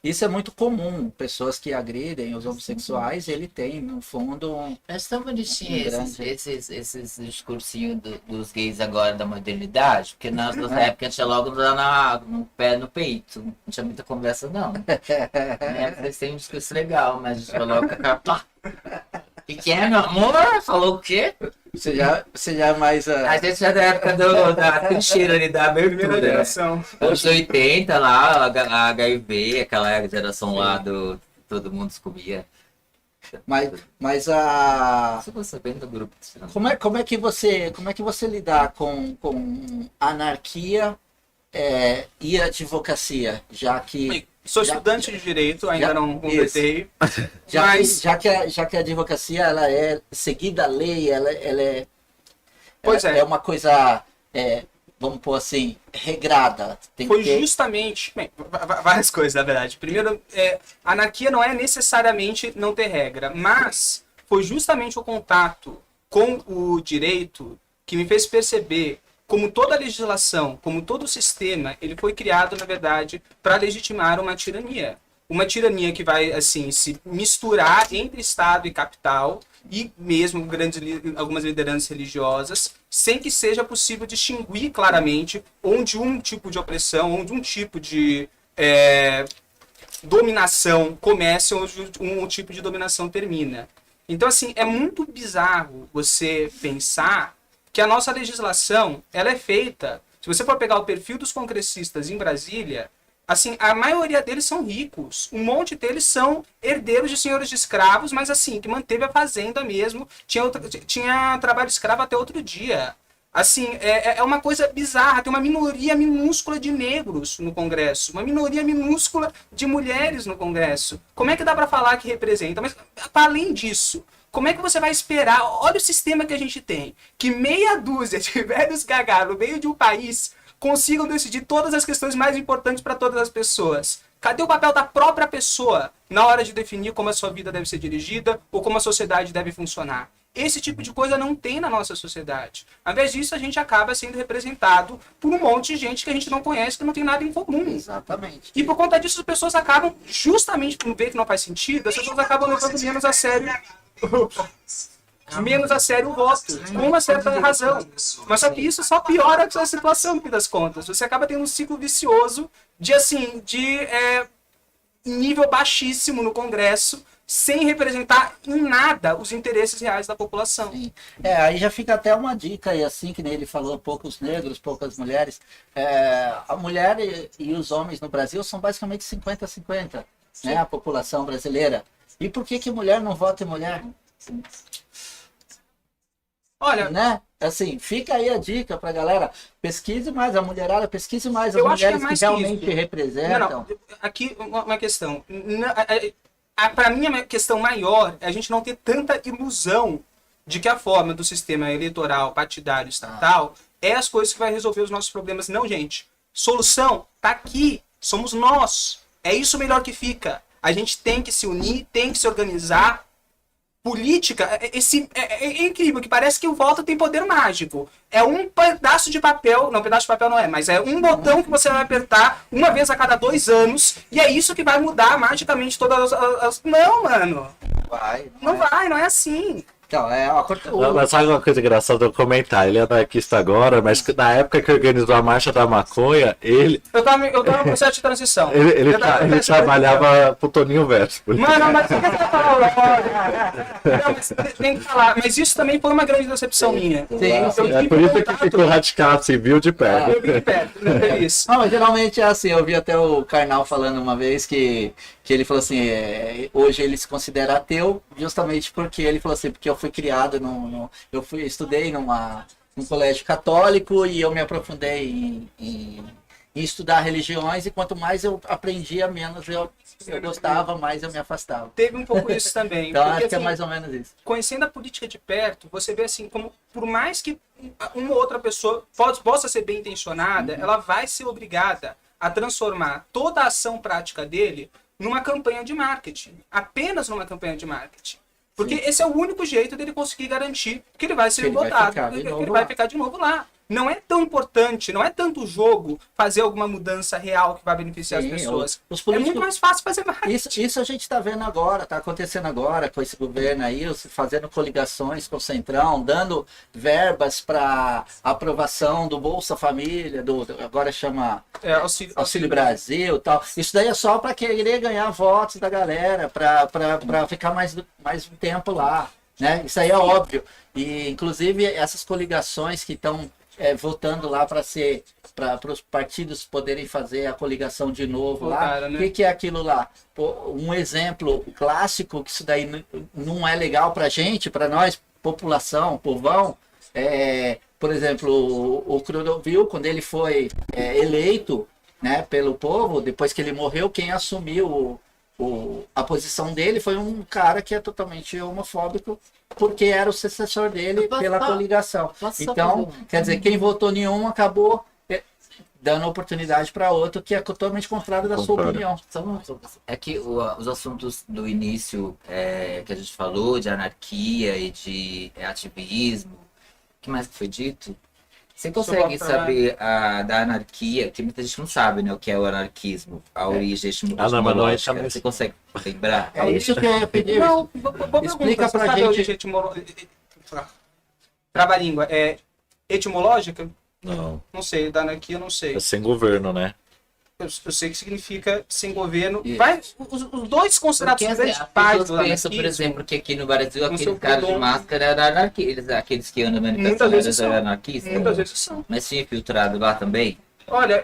isso é muito comum. Pessoas que agridem os homossexuais, ele tem, no fundo, Mas tão bonitinho Grande. esses discursinhos dos gays agora da modernidade, porque nas nossas épocas tinha logo lá no pé, no peito. Não tinha muita conversa, não. Vocês têm um discurso legal, mas a gente coloca a capa. O que é, meu amor? Falou o quê? você já é mais... A gente é da época da trincheira ali, da Primeira abertura. geração. Anos 80 lá, a HIV, aquela geração lá do todo mundo se comia. mas a... Você ficou sabendo do grupo? Como é que você lidar com anarquia e advocacia, já que Sou estudante de direito, ainda Já- não completei. Mas- já que a advocacia ela é seguida a lei, ela é Pois é. uma coisa vamos pôr assim, regrada? Tem Foi que ter... justamente, bem, várias coisas, na verdade. Primeiro, anarquia não é necessariamente não ter regra, mas foi justamente o contato com o direito que me fez perceber como toda a legislação, como todo o sistema, ele foi criado, na verdade, para legitimar uma tirania. Uma tirania que vai, assim, se misturar entre Estado e capital e mesmo algumas lideranças religiosas, sem que seja possível distinguir claramente onde um tipo de opressão, onde um tipo de dominação começa e onde um tipo de dominação termina. Então, assim, é muito bizarro você pensar que a nossa legislação, ela é feita... Se você for pegar o perfil dos congressistas em Brasília, assim, a maioria deles são ricos. Um monte deles são herdeiros de senhores de escravos, mas assim, que manteve a fazenda mesmo, tinha trabalho escravo até outro dia. Assim, é uma coisa bizarra. Tem uma minoria minúscula de negros no Congresso, uma minoria minúscula de mulheres no Congresso. Como é que dá para falar que representa? Mas, para além disso, como é que você vai esperar? Olha o sistema que a gente tem, que meia dúzia de velhos gagá no meio de um país consigam decidir todas as questões mais importantes para todas as pessoas. Cadê o papel da própria pessoa na hora de definir como a sua vida deve ser dirigida ou como a sociedade deve funcionar? Esse tipo de coisa não tem na nossa sociedade. Ao invés disso, a gente acaba sendo representado por um monte de gente que a gente não conhece, que não tem nada em comum. Exatamente. E por conta disso, as pessoas acabam, justamente por ver que não faz sentido, as pessoas acabam levando menos a sério o voto, com uma certa razão. Mas só que isso só piora a situação, no fim das contas. Você acaba tendo um ciclo vicioso de nível baixíssimo no Congresso, sem representar em nada os interesses reais da população. Sim. Aí já fica até uma dica aí, assim, que nem ele falou, poucos negros, poucas mulheres. A mulher e os homens no Brasil são basicamente 50-50, né, a população brasileira. E por que mulher não vota em mulher? Olha, né? Assim, fica aí a dica pra galera. Pesquise mais a mulherada, pesquise mais as eu acho que é mulheres mais que realmente isso. representam. Não, aqui uma questão. Para mim, a questão maior é a gente não ter tanta ilusão de que a forma do sistema eleitoral, partidário, estatal, é as coisas que vai resolver os nossos problemas. Não, gente. Solução tá aqui. Somos nós. É isso melhor que fica. A gente tem que se unir, tem que se organizar. Política, é incrível, que parece que o voto tem poder mágico. É um pedaço de papel, não, pedaço de papel não é, mas é um botão que você vai apertar uma vez a cada 2 anos, e é isso que vai mudar magicamente todas as... Não, mano. Não é assim. Então, Mas sabe uma coisa engraçada eu comentar? Ele é anarquista agora, mas na época que organizou a Marcha da Maconha, ele. Eu tava no processo de transição. Ele trabalhava pro Toninho Verso. Mano, mas por que você tá falando? Não, mas tem que falar. Mas isso também foi uma grande decepção minha. É por isso que ficou radical assim, viu de perto. Eu vi de perto, é isso. Não, mas geralmente é assim, eu vi até o Karnal falando uma vez que ele falou assim, hoje ele se considera ateu, justamente porque ele falou assim, porque eu fui criado estudei num colégio católico e eu me aprofundei em estudar religiões, e quanto mais eu aprendia, menos eu gostava, mais eu me afastava. Teve um pouco isso também. Então porque, acho que é assim, mais ou menos isso. conhecendo a política de perto, você vê assim, como por mais que uma ou outra pessoa possa ser bem intencionada, ela vai ser obrigada a transformar toda a ação prática dele numa campanha de marketing. Apenas numa campanha de marketing. Porque esse é o único jeito dele conseguir garantir que ele vai ser votado, que ele vai ficar de novo lá. Não é tão importante, não é tanto jogo fazer alguma mudança real que vai beneficiar as pessoas. É muito mais fácil fazer marketing. Isso a gente está vendo agora, está acontecendo agora com esse governo aí, fazendo coligações com o Centrão, dando verbas para aprovação do Bolsa Família, agora chama Auxílio Brasil e tal. Isso daí é só para querer ganhar votos da galera, para ficar mais um tempo lá. Né? Isso aí é óbvio. E, inclusive, essas coligações que estão votando lá para os partidos poderem fazer a coligação de novo lá. O que é aquilo lá? Um exemplo clássico, que isso daí não é legal para gente, para nós, população, povão. Por exemplo, o Crodovil, quando ele foi eleito, né, pelo povo, depois que ele morreu, quem assumiu a posição dele foi um cara que é totalmente homofóbico, porque era o sucessor dele pela coligação. Então, quer dizer, quem votou em um acabou dando oportunidade para outro que é totalmente contrário da sua opinião. É que os assuntos do início que a gente falou, de anarquia e de ativismo, o que mais que foi dito? Você consegue saber da anarquia, que muita gente não sabe, né, o que é o anarquismo, a origem etimológica. Você consegue lembrar? É isso que eu ia pedir. Não, Explica pra sabe a gente. origem Trava-língua. É etimológica? Não, Não sei, da anarquia eu não sei. é sem governo, né? Eu sei que significa sem governo. Isso. Vai, os dois considerados Porque grandes as pais pessoas do pensam, por anarquismo, exemplo, que aqui no Brasil, não são aquele cara de predom- máscara era anarquista, aqueles que andam na Muitas manifestação vezes eram são. anarquistas. muitas vezes são. Mas tinha infiltrado lá também? Olha,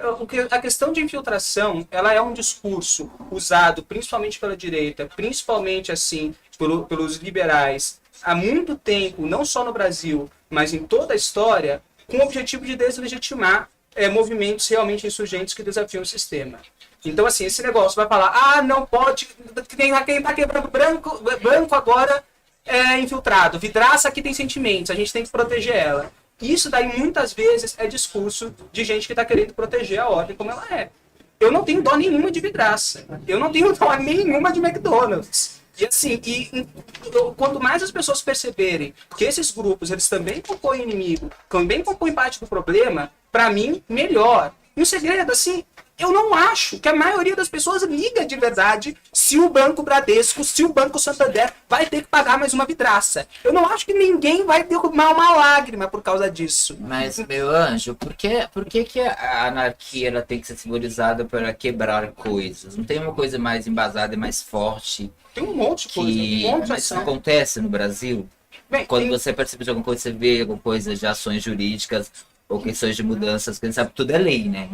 a questão de infiltração, ela é um discurso usado principalmente pela direita, principalmente assim pelos liberais, há muito tempo, não só no Brasil, mas em toda a história, com o objetivo de deslegitimar movimentos realmente insurgentes que desafiam o sistema. Então, assim, esse negócio vai falar, não pode, quem está quebrando banco agora é infiltrado, vidraça aqui tem sentimentos, a gente tem que proteger ela. Isso daí muitas vezes é discurso de gente que está querendo proteger a ordem como ela é. Eu não tenho dó nenhuma de vidraça. Eu não tenho dó nenhuma de McDonald's. E assim, quanto mais as pessoas perceberem que esses grupos, eles também compõem inimigo, também compõem parte do problema, para mim, melhor. E o segredo, assim, eu não acho que a maioria das pessoas liga de verdade se o Banco Bradesco, se o Banco Santander vai ter que pagar mais uma vidraça. Eu não acho que ninguém vai derrubar uma lágrima por causa disso. Mas, meu anjo, por que a anarquia ela tem que ser simbolizada para quebrar coisas? Não tem uma coisa mais embasada e mais forte Tem um monte de coisa, um que monte de mas isso ação. acontece no Brasil? Bem, Quando tem- você participa de alguma coisa, você vê alguma coisa de ações jurídicas ou questões de mudanças, que a gente sabe que tudo é lei, né?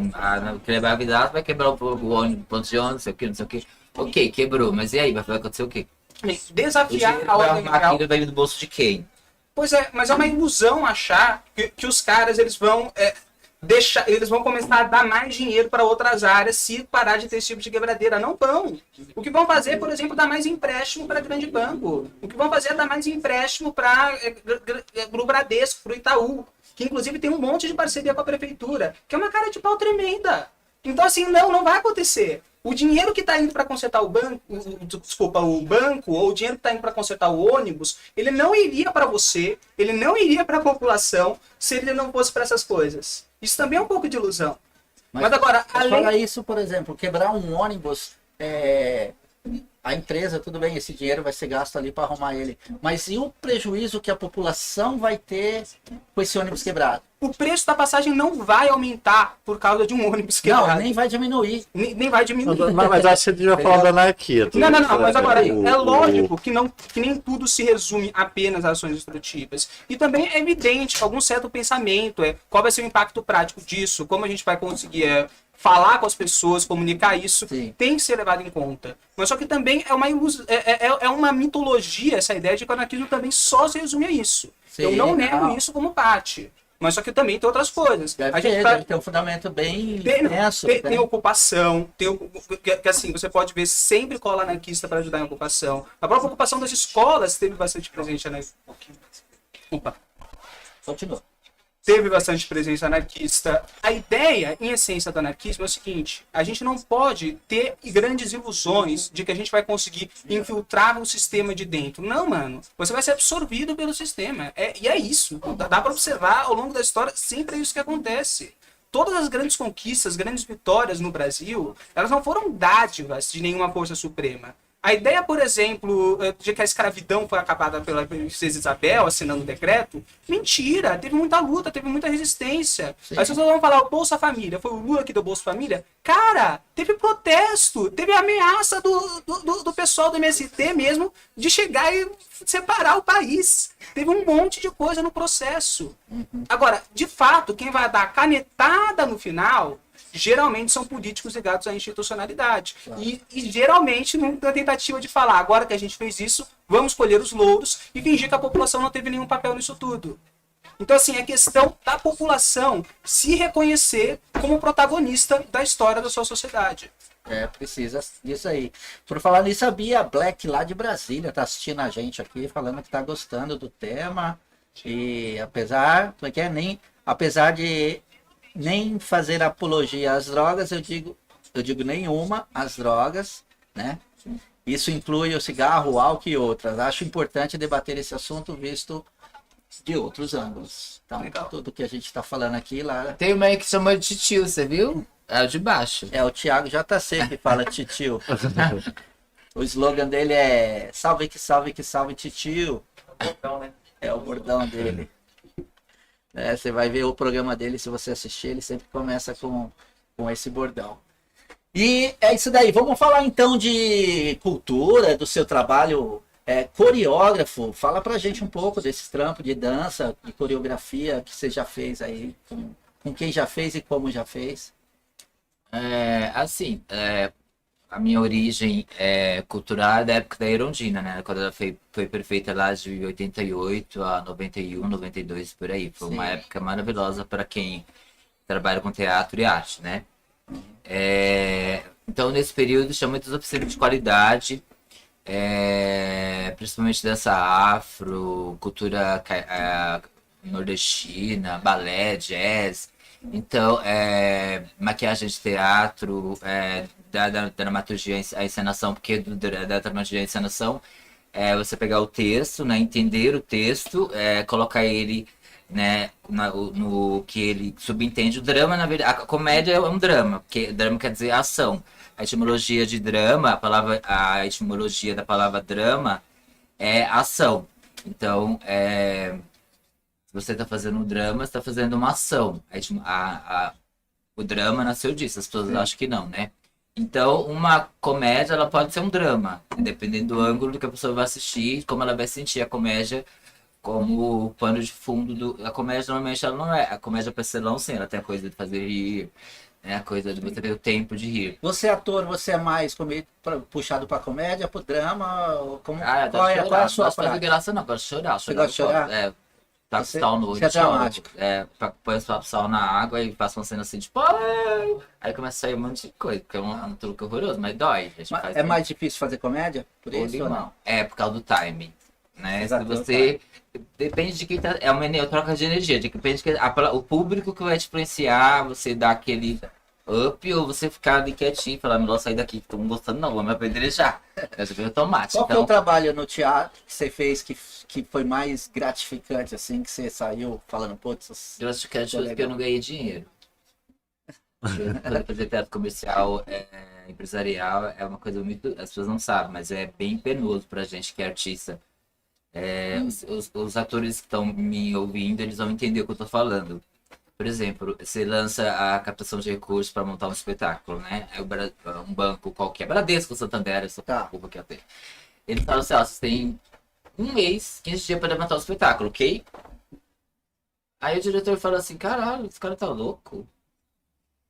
Quebrar a vidraça vai quebrar o ônibus, ponto de ônibus, não sei o que. Ok, quebrou, mas e aí? Vai acontecer o quê? bem, O desafiar dinheiro a vai ordem legal. aquilo vai vir do bolso de quem? Pois é, mas é uma ilusão achar que os caras eles vão eles vão começar a dar mais dinheiro para outras áreas se parar de ter esse tipo de quebradeira. Não vão. O que vão fazer, por exemplo, é dar mais empréstimo para grande banco. O que vão fazer é dar mais empréstimo para o Bradesco, para o Itaú, que inclusive tem um monte de parceria com a prefeitura, que é uma cara de pau tremenda. Então, assim, não vai acontecer. O dinheiro que está indo para consertar o banco, o banco, ou o dinheiro que está indo para consertar o ônibus, ele não iria para você, ele não iria para a população se ele não fosse para essas coisas. Isso também é um pouco de ilusão. Mas agora, Fora isso, por exemplo, quebrar um ônibus, a empresa, tudo bem, esse dinheiro vai ser gasto ali para arrumar ele. Mas e o prejuízo que a população vai ter com esse ônibus quebrado? o preço da passagem não vai aumentar por causa de um ônibus quebrado. Não, nem vai diminuir. Nem vai diminuir. Mas acho que você devia falar da anarquia. Não, mas agora, O- é o- lógico que nem tudo se resume apenas a ações destrutivas. E também é evidente algum certo pensamento, qual vai ser o impacto prático disso, como a gente vai conseguir falar com as pessoas, comunicar isso, Sim. tem que ser levado em conta. Mas só que também é uma ilusão, é uma mitologia essa ideia de que o anarquismo também só se resume a isso. Sim, Eu não nego não. isso como parte. Mas só que também tem outras coisas. Deve ter um fundamento bem intenso. Tem ocupação, que assim, você pode ver, sempre cola anarquista para ajudar em ocupação. A própria ocupação das escolas teve bastante presença Continua. Teve bastante presença anarquista. A ideia, em essência, do anarquismo é o seguinte: a gente não pode ter grandes ilusões de que a gente vai conseguir infiltrar o sistema de dentro. Não, mano. Você vai ser absorvido pelo sistema. E é isso. Dá para observar ao longo da história, sempre é isso que acontece. Todas as grandes conquistas, grandes vitórias no Brasil, elas não foram dádivas de nenhuma força suprema. A ideia, por exemplo, de que a escravidão foi acabada pela princesa Isabel, assinando o decreto, mentira, teve muita luta, teve muita resistência. Sim. As pessoas vão falar, o Bolsa Família, foi o Lula que deu Bolsa Família? Cara, teve protesto, teve ameaça do pessoal do MST mesmo de chegar e separar o país. Teve um monte de coisa no processo. Agora, de fato, quem vai dar a canetada no final geralmente são políticos ligados à institucionalidade. Claro. E geralmente na tentativa de falar, agora que a gente fez isso, vamos colher os louros e fingir que a população não teve nenhum papel nisso tudo. Então, assim, é questão da população se reconhecer como protagonista da história da sua sociedade. Precisa disso aí. Por falar nisso, a Bia Black lá de Brasília tá assistindo a gente aqui, falando que tá gostando do tema. E apesar de nem fazer apologia às drogas, eu digo nenhuma às drogas, né? Isso inclui o cigarro, o álcool e outras. Acho importante debater esse assunto visto de outros ângulos. Então, tudo que a gente está falando aqui lá. Tem uma aí que chama de titio, você viu? É o de baixo. É o Thiago JC que fala titio. O slogan dele é salve que salve que salve titio. É o bordão dele. Você vai ver o programa dele, se você assistir, ele sempre começa com esse bordão. E é isso daí. Vamos falar então de cultura, do seu trabalho coreógrafo. Fala pra gente um pouco desse trampo de dança, de coreografia que você já fez aí, com quem já fez e como já fez. A minha origem cultural é da época da Erundina, né? Quando ela foi prefeita lá de 88 a 91, 92, por aí. Foi uma época maravilhosa para quem trabalha com teatro e arte, né? Então, nesse período, tinha muitas oficinas de qualidade, principalmente dança afro, cultura nordestina, balé, jazz. Então, maquiagem de teatro, da dramaturgia à encenação, porque da dramaturgia à encenação você pegar o texto, né, entender o texto, colocar ele, né, no que ele subentende. O drama, na verdade, a comédia é um drama, porque drama quer dizer ação. A etimologia de drama, a etimologia da palavra drama é ação. Então, se você está fazendo um drama, você está fazendo uma ação. O drama nasceu disso, as pessoas acham que não, né? Então, uma comédia, ela pode ser um drama, dependendo do ângulo que a pessoa vai assistir, como ela vai sentir a comédia como o pano de fundo A comédia, normalmente, ela não é... A comédia pastelão, sim, ela tem a coisa de fazer rir, né? A coisa de você ter o tempo de rir. Você é ator, você é mais puxado pra comédia, pro drama? Qual Qual é a sua prática? Não prática? graça, não, gosto de chorar. Você gosta de chorar? Taco sal no olho, você é dramático. Põe o sal na água e faço uma cena assim, tipo, "Ai!" Aí começa a sair um monte de coisa, porque é um truque horroroso, mas dói. A gente faz É mais difícil fazer comédia? Por ou isso ou limão. não? Por causa do timing, né? Exato, Se você... Depende de quem tá... É uma troca de energia, depende de o público que vai te influenciar, você dá aquele up ou você ficar ali quietinho e falar, melhor sair daqui, que estão gostando não, vamos apedrejar. Essa foi automática. Qual que é o trabalho no teatro que você fez que foi mais gratificante, assim, que você saiu falando, putz... Eu acho que é que eu não ganhei dinheiro. Fazer teatro comercial, empresarial, é uma coisa muito... As pessoas não sabem, mas é bem penoso pra gente que é artista. Os atores que estão me ouvindo, eles vão entender o que eu tô falando. Por exemplo, você lança a captação de recursos para montar um espetáculo, né? Aí um banco qualquer, Bradesco, Santander, essa porra que eu tenho. Eles falam assim, vocês têm um mês, 15 dias para levantar o espetáculo, ok? Aí o diretor fala assim, caralho, esse cara tá louco.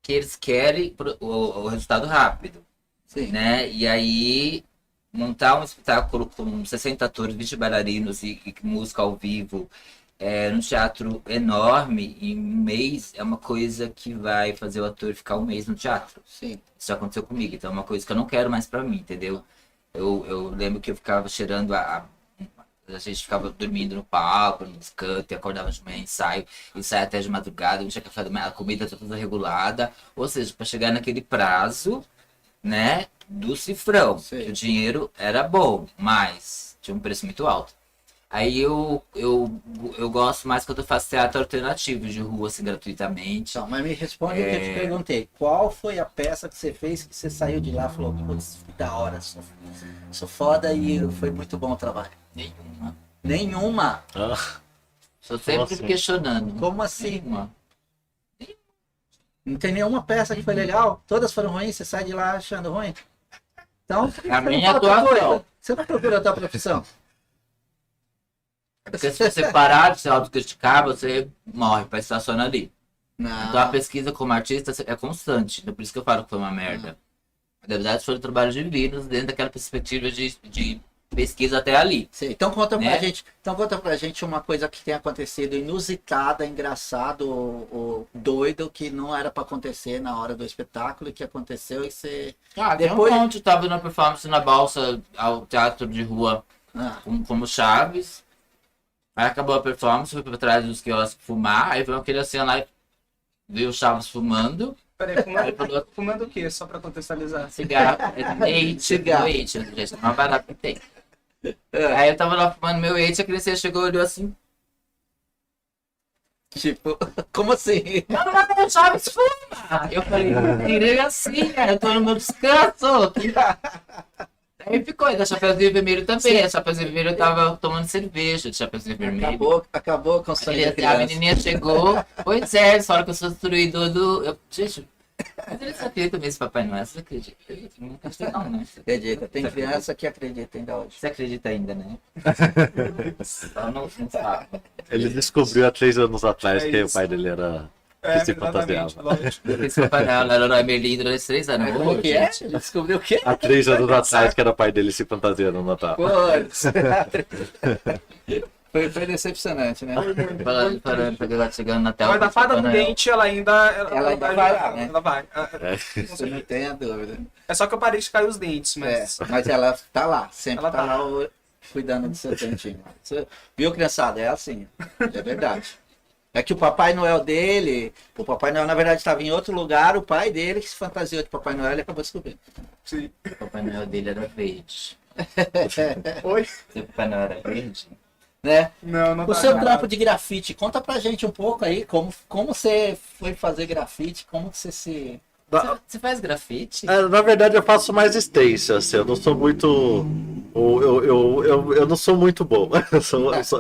Que eles querem o resultado rápido. Sim. Né? E aí, montar um espetáculo com 60 atores, 20 bailarinos e música ao vivo, num teatro enorme, em um mês, é uma coisa que vai fazer o ator ficar um mês no teatro. Sim. Isso já aconteceu comigo, então é uma coisa que eu não quero mais pra mim, entendeu? Eu lembro que eu ficava cheirando a gente ficava dormindo no palco, nos cantos, e acordava de manhã, ensaio até de madrugada, não tinha café da manhã, a comida tá toda regulada, ou seja, para chegar naquele prazo, né, do cifrão, Sim. que o dinheiro era bom, mas tinha um preço muito alto. Aí eu gosto mais quando eu faço teatro alternativo de rua, assim, gratuitamente. Então, mas me responde o que eu te perguntei. Qual foi a peça que você fez que você saiu de lá e falou, putz, da hora, sou foda e foi muito bom o trabalho? Nenhuma. Nenhuma? Tô sempre assim? questionando. Como assim? Nenhuma. Não tem nenhuma peça que foi legal? Todas foram ruins? Você sai de lá achando ruim? Então, por que A você não minha fala outra atuação. coisa? Você não procura a tua profissão? Porque se você parar de se autocriticar, você morre, vai estacionar ali. Não. Então a pesquisa como artista é constante, então por isso que eu falo que foi uma merda. Na verdade foram trabalhos divinos dentro daquela perspectiva de pesquisa até ali. Sim, então conta pra Né? gente, uma coisa que tem acontecido inusitada, engraçado, ou doido, que não era pra acontecer na hora do espetáculo e que aconteceu e você... Ah, Depois- depois a gente tava na performance na balsa ao teatro de rua Ah, como Chaves. Aí acabou a performance, fui pra trás dos quiosques fumar, aí veio aquele assim lá e viu o Chaves fumando. Peraí, Aí fumando, falou, fumando o quê? Só pra contextualizar. cigarro, leite, Cigarro. leite, gente, mais barato que tem. Aí eu tava lá fumando meu leite, a criança chegou e olhou assim, tipo, como assim? não, o Chaves fuma! Eu falei, tirei assim, cara, eu tô no meu descanso. Aí ficou, e da Chapeuzinho Vermelho também, a Chapeuzinho Vermelho tava tomando cerveja de Chapeuzinho Vermelho. Acabou com o sonho da A criança. menininha chegou, pois é, eles falaram que eu sou destruidor do... Gente, mas eles acreditam mesmo, Papai Noel, você acredita? Eu não acredito não, né? Acredita, tem criança que acredita ainda hoje. Você acredita ainda, né? Só não sabe. Ele descobriu há 3 anos atrás É que o isso. pai dele era que É, se exatamente, fantasiava. lógico. Esse Papai Noel era o Noel Merlin durante 3 anos. Como que é? Ele descobriu o quê? Há 3 anos atrás que era o pai dele se fantasiando no Natal. Putz. Foi decepcionante, né? Falando, porque agora chegando na tela. Mas a fada do dente, ela ainda Ela vai lá, né? Ela vai. Você não tem a dúvida. É só que eu parei de cair os dentes, É, mas... mas ela tá lá, sempre Ela tá tá lá cuidando do seu dentinho. Você viu, criançada? É assim, é verdade. É que o Papai Noel dele, o Papai Noel na verdade estava em outro lugar, o pai dele que se fantasiou de Papai Noel e acabou descobrindo. Sim. O Papai Noel dele era verde. Oi? Seu Papai Noel era verde? Né? Não O tá seu nada. trampo de grafite, conta pra gente um pouco aí, como você foi fazer grafite, como que você se... Você faz grafite? Na verdade, eu faço mais stencil, assim, eu não sou muito. Eu não sou muito bom.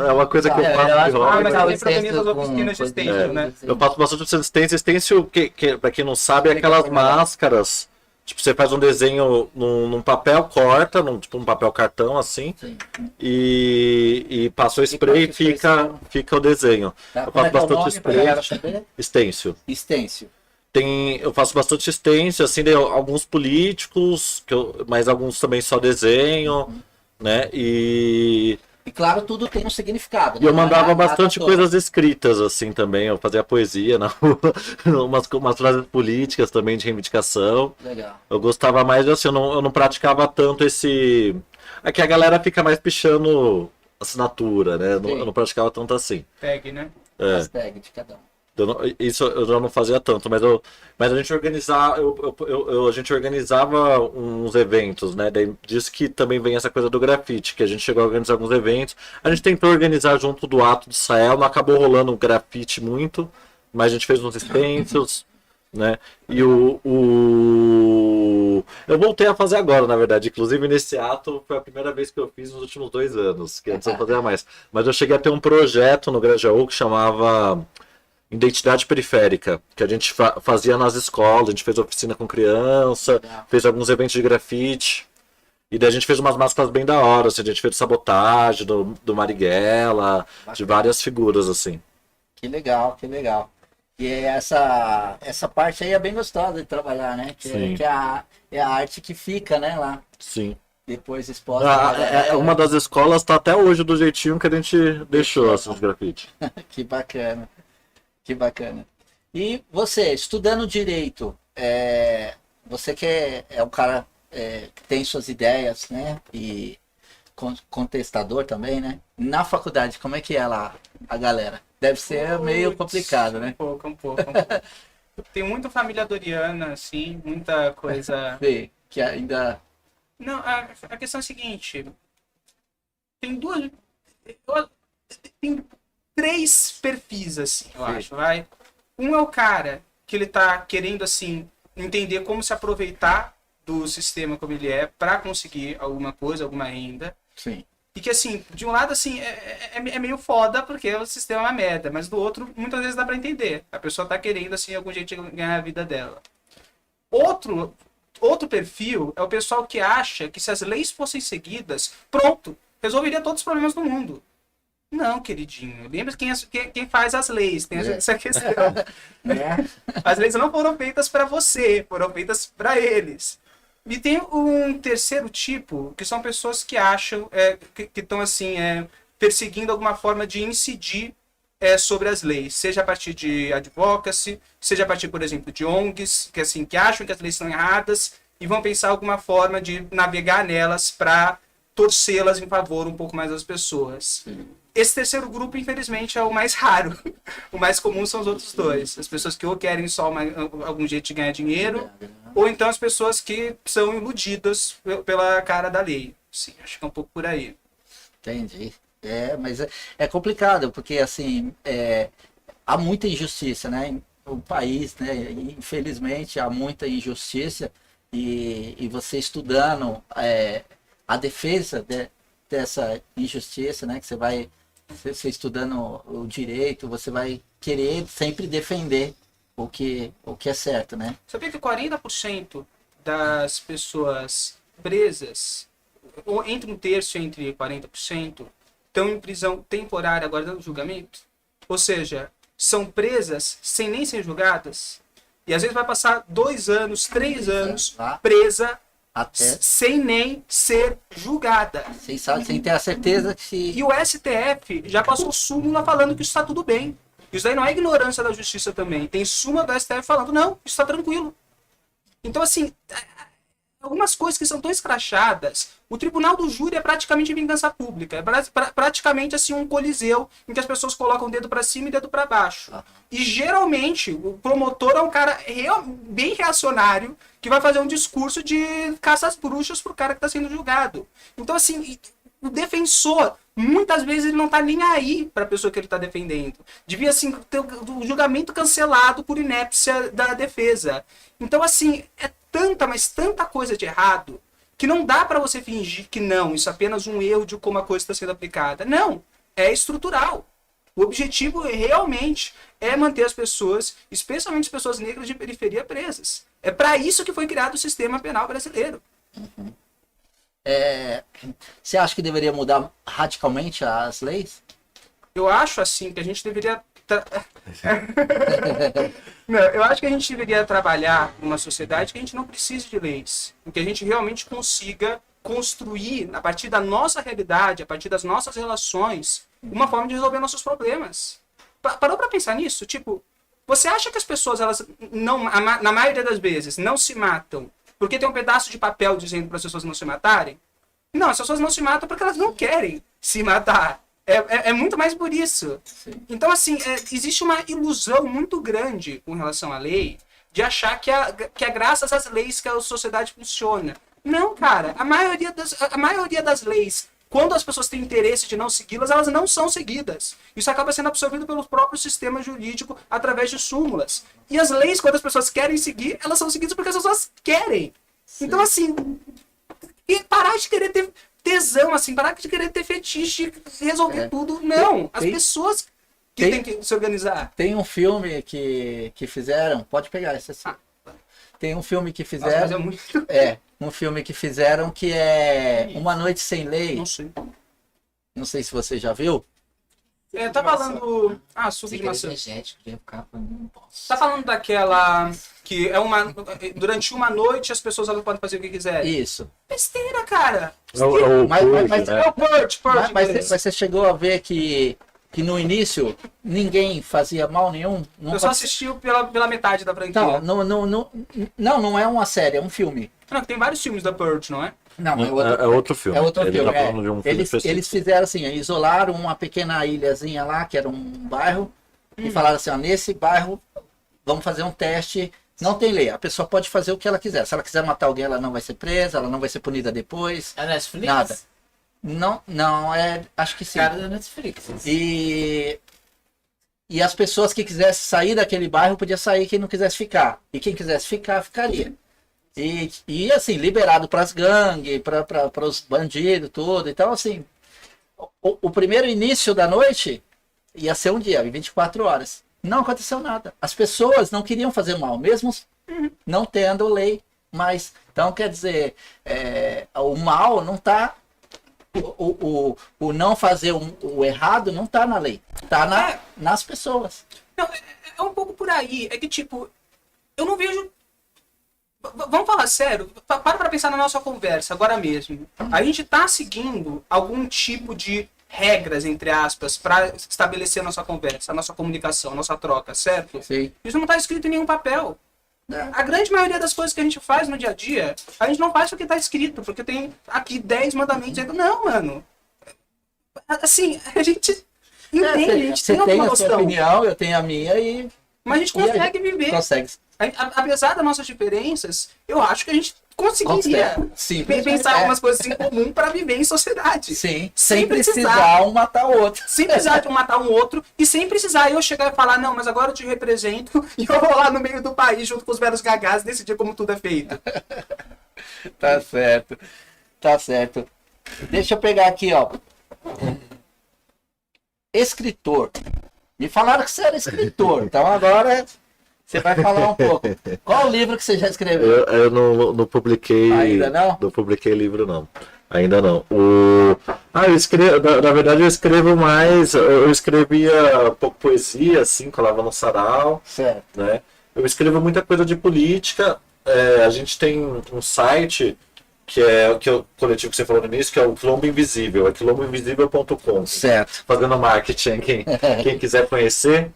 É uma coisa que eu É, faço eu de acho hobby. mas que ele o pretende stencil fazer com oficinas de coisa stencil, né? Eu faço bastante stencil. Stencil, que pra quem não sabe, é aquelas máscaras. Tipo, você faz um desenho num papel, corta, tipo um papel cartão assim, Sim. e passa o spray e passa o fica o desenho. Tá? Eu Como é faço que é o bastante nome pra galera spray. saber? Stencil. Stencil. Eu faço bastante stencil, assim, de alguns políticos, mas alguns também só desenho, né? E claro, tudo tem um significado. eu né? mandava Não é bastante nada à toa. coisas escritas, assim, também. Eu fazia poesia na rua, umas frases políticas também de reivindicação. Legal. Eu gostava mais, assim, eu não praticava tanto esse... É que a galera fica mais pichando assinatura, né? Eu não praticava tanto assim. Tag, né? Hashtag de cada um. Isso eu já não fazia tanto, mas a gente organizava, a gente organizava uns eventos, né? Daí disso que também vem essa coisa do grafite, que a gente chegou a organizar alguns eventos. A gente tentou organizar junto do Ato de Israel, não acabou rolando grafite muito, mas a gente fez uns stencils, né? E eu voltei a fazer agora, na verdade. Inclusive nesse ato foi a primeira vez que eu fiz nos últimos 2 anos, que antes eu não fazia mais. Mas eu cheguei a ter um projeto no Grajaú que chamava Identidade Periférica, que a gente fazia nas escolas, a gente fez oficina com criança, Legal. fez alguns eventos de grafite, e daí a gente fez umas máscaras bem da hora, assim, a gente fez Sabotagem, do Marighella, de várias figuras, assim. Que legal, que legal. E essa parte aí é bem gostosa de trabalhar, né? Sim. Que é a arte que fica, né, lá. Sim. Depois exposta. pra galera. Uma das escolas tá até hoje do jeitinho que a gente deixou, assim, os grafite. Que bacana. Que bacana. E você, estudando direito, você que é um cara que tem suas ideias, né? E contestador também, né? Na faculdade, como é que é lá a galera? Deve ser meio complicado, né? Um pouco. Tem muita família doriana, assim, muita coisa... Vê que ainda... Não, a questão é a seguinte. Tem tem 3 perfis, assim, eu Sim. acho, vai. Um é o cara que ele tá querendo, assim, entender como se aproveitar do sistema como ele é para conseguir alguma coisa, alguma renda. Sim. E que, assim, de um lado, assim, é meio foda porque o sistema é uma merda, mas do outro, muitas vezes dá pra entender. A pessoa tá querendo, assim, algum jeito de ganhar a vida dela. Outro perfil é o pessoal que acha que se as leis fossem seguidas, pronto, resolveria todos os problemas do mundo. Não, queridinho. Lembra quem faz as leis, tem essa questão. Né? As leis não foram feitas para você, foram feitas para eles. E tem um terceiro tipo, que são pessoas que acham, que estão assim, perseguindo alguma forma de incidir sobre as leis, seja a partir de advocacy, seja a partir, por exemplo, de ONGs, que assim, que acham que as leis são erradas e vão pensar alguma forma de navegar nelas para torcê-las em favor um pouco mais das pessoas. Esse terceiro grupo, infelizmente, é o mais raro. O mais comum são os outros dois. As pessoas que ou querem só algum jeito de ganhar dinheiro, ou então as pessoas que são iludidas pela cara da lei. Sim, acho que é um pouco por aí. Entendi. Mas é complicado, porque assim, há muita injustiça, né? No país, né? Infelizmente, há muita injustiça e você estudando a defesa dessa injustiça, né? Que você estudando o direito, você vai querer sempre defender o que é certo, né? Sabia que 40% das pessoas presas, ou entre 1/3 e entre 40%, estão em prisão temporária aguardando julgamento? Ou seja, são presas sem nem ser julgadas. E às vezes vai passar 2 anos, 3 anos presa Até sem nem ser julgada. sem ter a certeza que E o STF já passou súmula falando que isso está tudo bem. Isso daí não é ignorância da justiça também. Tem súmula do STF falando, não, isso está tranquilo. Então, assim, algumas coisas que são tão escrachadas, o tribunal do júri é praticamente vingança pública. É praticamente assim um coliseu em que as pessoas colocam o dedo para cima e o dedo para baixo. E geralmente o promotor é um cara bem reacionário que vai fazer um discurso de caça às bruxas pro cara que está sendo julgado. Então, assim, o defensor, muitas vezes, ele não tá nem aí para a pessoa que ele está defendendo. Devia, assim, ter o julgamento cancelado por inépcia da defesa. Então, assim, é tanta, mas tanta coisa de errado que não dá para você fingir que não, isso é apenas um erro de como a coisa está sendo aplicada. Não, é estrutural. O objetivo realmente é manter as pessoas, especialmente as pessoas negras de periferia, presas. É para isso que foi criado o sistema penal brasileiro. Você acha que deveria mudar radicalmente as leis? Eu acho, assim, que a gente deveria... Não, eu acho que a gente deveria trabalhar numa sociedade que a gente não precise de leis. Em que a gente realmente consiga construir, a partir da nossa realidade, a partir das nossas relações, uma forma de resolver nossos problemas. Parou pra pensar nisso? Tipo, você acha que as pessoas, elas não, na maioria das vezes, não se matam porque tem um pedaço de papel dizendo para as pessoas não se matarem? Não, as pessoas não se matam porque elas não querem se matar. É muito mais por isso. Sim. Então, assim, existe uma ilusão muito grande com relação à lei de achar que é graças às leis que a sociedade funciona. Não, cara. A maioria das leis, quando as pessoas têm interesse de não segui-las, elas não são seguidas. Isso acaba sendo absorvido pelo próprio sistema jurídico através de súmulas. E as leis, quando as pessoas querem seguir, elas são seguidas porque as pessoas querem. Sim. Então, assim, e parar de querer ter tesão, assim, parar de querer ter fetiche, resolver tudo. Não, as pessoas que têm que se organizar. Tem um filme que fizeram, pode pegar esse assim. Tem um filme que Nossa, mas é fizeram, muito... um filme que fizeram que é Uma Noite Sem Lei. Não sei. Não sei se você já viu. Tá falando... suco Sei de que maçã. energético, ia ficar não posso. Tá falando daquela que é uma... Durante uma noite as pessoas elas podem fazer o que quiserem. Isso. Besteira, cara. É o Mas- Purge, mas- né? É o Purge, Mas você chegou a ver que no início ninguém fazia mal nenhum? Eu só assisti pela metade da franquia. Não é uma série, é um filme. Não, tem vários filmes da Purge, não é? Não, É outro filme. É outro Ele filme. tá falando de um filme específico. Eles fizeram assim, isolaram uma pequena ilhazinha lá, que era um bairro, e falaram assim, ó, nesse bairro vamos fazer um teste, não tem lei, a pessoa pode fazer o que ela quiser. Se ela quiser matar alguém, ela não vai ser presa, ela não vai ser punida depois. É Netflix? Nada. Não, acho que sim. Cara da Netflix. E as pessoas que quisessem sair daquele bairro podia sair, quem não quisesse ficar. E quem quisesse ficar, ficaria. E assim, liberado para as gangues, para os bandidos, tudo. Então, assim, o primeiro início da noite ia ser um dia, 24 horas. Não aconteceu nada. As pessoas não queriam fazer mal, mesmo não tendo lei. Mas, então, quer dizer, o mal não está... O não fazer o errado não está na lei. Está nas pessoas. Não, é um pouco por aí. É que, tipo, eu não vejo... Vamos falar sério, para pra pensar na nossa conversa agora mesmo. A gente tá seguindo algum tipo de regras, entre aspas, para estabelecer a nossa conversa, a nossa comunicação, a nossa troca, certo? Sim. Isso não tá escrito em nenhum papel. A grande maioria das coisas que a gente faz no dia a dia, a gente não faz porque tá escrito, porque tem aqui 10 mandamentos. Não, mano. Assim, a gente entende, a gente Você tem tem alguma a sua noção. opinião, eu tenho a minha e Mas a gente consegue viver. consegue. Apesar das nossas diferenças, eu acho que a gente conseguiria Sim, pensar algumas coisas em comum para viver em sociedade. Sim, Sem sem precisar um matar o outro. Sem precisar de um matar um outro e sem precisar eu chegar e falar, não, mas agora eu te represento e eu vou lá no meio do país junto com os velhos gagás decidir como tudo é feito. Tá certo. Tá certo. Deixa eu pegar aqui, ó. Escritor. Me falaram que você era escritor, então agora você vai falar um pouco. Qual o livro que você já escreveu? Eu não publiquei. Ainda não? Não publiquei livro, não. Ainda não. Eu escrevo, na verdade eu escrevo mais. Eu escrevia um pouco poesia, assim, colava no sarau, Certo. né? Eu escrevo muita coisa de política. A gente tem um site que é o coletivo que você falou no início, que é o Quilombo Invisível, é quilomboinvisível.com. Certo. Fazendo marketing, quem quiser conhecer.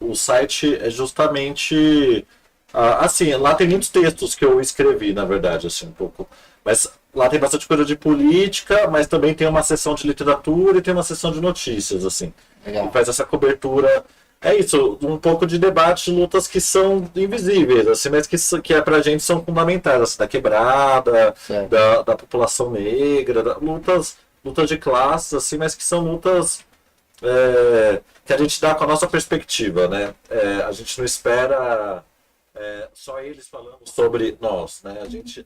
O site é justamente assim, lá tem muitos textos que eu escrevi, na verdade, assim, um pouco. Mas lá tem bastante coisa de política, mas também tem uma seção de literatura e tem uma seção de notícias, assim. Legal. E faz essa cobertura. É isso, um pouco de debate de lutas que são invisíveis, assim, mas que pra gente são fundamentais, assim, da quebrada, Certo. da população negra, lutas de classes, assim, mas que são lutas que a gente dá com a nossa perspectiva, né? A gente não espera só eles falando sobre nós, né? A gente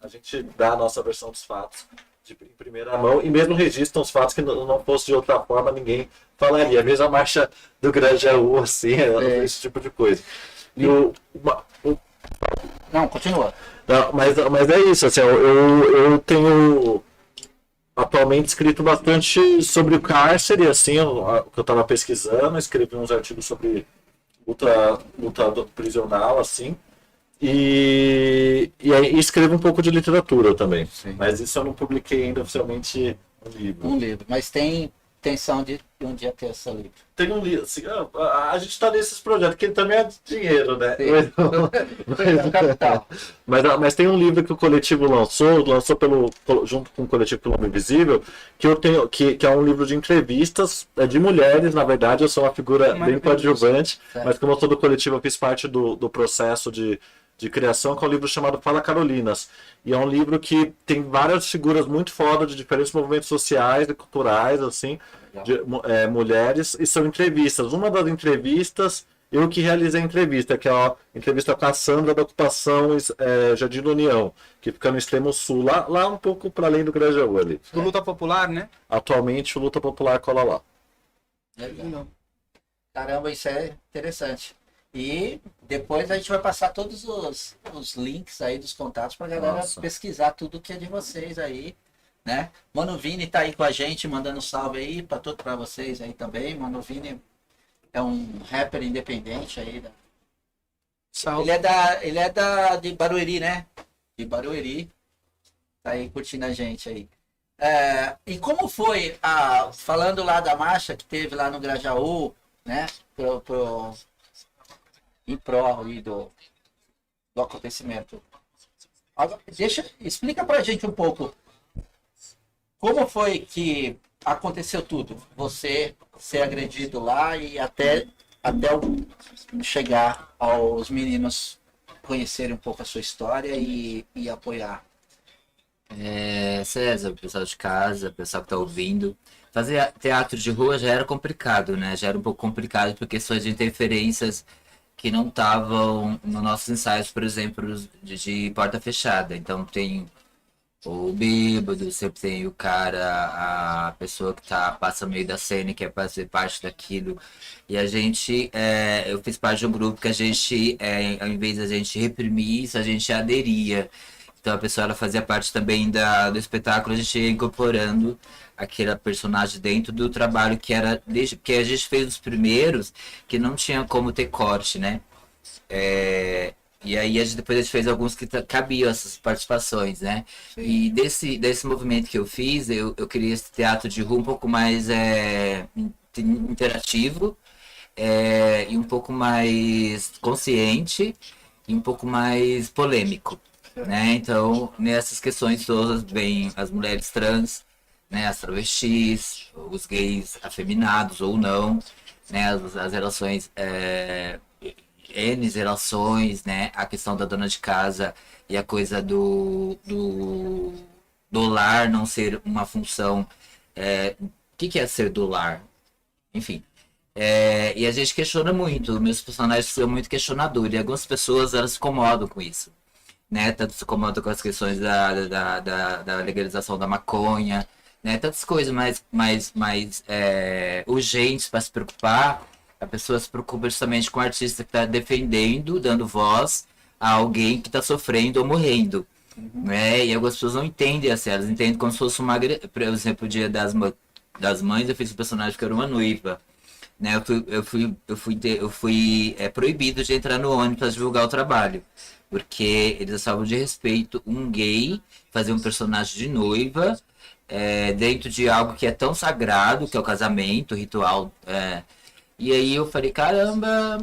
dá a nossa versão dos fatos em primeira mão e mesmo registram os fatos que não fosse de outra forma ninguém falaria. A mesma marcha do Grajaú, assim, esse tipo de coisa. E Não, continua. não, mas é isso, assim, eu tenho atualmente escrito bastante sobre o cárcere, assim, o que eu estava pesquisando, escrevi uns artigos sobre luta prisional, assim, e aí escrevo um pouco de literatura também. Sim. Mas isso eu não publiquei ainda oficialmente um livro. Um livro, mas tem intenção de um dia ter esse livro. Tem um livro, assim, a gente está nesses projetos, que também é dinheiro, né? É um capital. Mas tem um livro que o coletivo lançou junto com o coletivo Quilombo Invisível, que eu tenho, que é um livro de entrevistas de mulheres, na verdade, eu sou uma figura bem coadjuvante, Certo. mas como eu sou do coletivo, eu fiz parte do processo de criação, que é um livro chamado Fala Carolinas. E é um livro que tem várias figuras muito fodas de diferentes movimentos sociais e culturais, assim, de mulheres, e são entrevistas. Uma das entrevistas, eu que realizei a entrevista, que é a entrevista com a Sandra da ocupação Jardim da União, que fica no extremo sul, lá um pouco para além do Grajaú ali. Do Luta Popular, né? Atualmente o Luta Popular cola lá. Legal. Caramba, isso é interessante. E depois a gente vai passar todos os links aí dos contatos pra galera Nossa. pesquisar tudo que é de vocês aí, né? Mano Vini tá aí com a gente, mandando um salve aí pra vocês aí também. Mano Vini é um rapper independente aí. Salve. Ele é de Barueri, né? De Barueri. Tá aí curtindo a gente aí. E como foi, falando lá da marcha que teve lá no Grajaú, né? Em prol aí do acontecimento. Agora, explica pra gente um pouco como foi que aconteceu tudo. Você ser agredido lá e até chegar aos meninos conhecerem um pouco a sua história e apoiar. César, o pessoal de casa, o pessoal que tá ouvindo. Fazer teatro de rua já era complicado, né? Já era um pouco complicado por questões de interferências que não estavam nos nossos ensaios, por exemplo, de porta fechada. Então tem o bêbado, sempre tem o cara, a pessoa que passa no meio da cena e quer fazer parte daquilo. E a gente, eu fiz parte de um grupo que a gente, ao invés da gente reprimir isso, a gente aderia. Então a pessoa ela fazia parte também do espetáculo, a gente ia incorporando aquele personagem dentro do trabalho que era, porque a gente fez os primeiros que não tinha como ter corte, né? E aí depois a gente fez alguns que cabiam essas participações, né? E desse movimento que eu fiz, eu queria esse teatro de rua um pouco mais interativo, e um pouco mais consciente e um pouco mais polêmico, né? Então, nessas questões todas vem as mulheres trans, né? As travestis, os gays afeminados ou não, né? As relações, N relações, né? A questão da dona de casa e a coisa do lar não ser uma função. O que é ser do lar? Enfim. E a gente questiona muito, meus personagens são muito questionadores, e algumas pessoas elas se incomodam com isso, né? Tanto se incomodam com as questões da legalização da maconha, né? Tantas coisas mais urgentes para se preocupar. A pessoa se preocupa justamente com o artista que está defendendo, dando voz a alguém que está sofrendo ou morrendo, né? E algumas pessoas não entendem assim, elas entendem como se fosse por exemplo, o Dia das Mães, eu fiz um personagem que era uma noiva. Né, eu fui proibido de entrar no ônibus para divulgar o trabalho, porque eles achavam de respeito um gay fazer um personagem de noiva dentro de algo que é tão sagrado, que é o casamento, o ritual. E aí eu falei, caramba,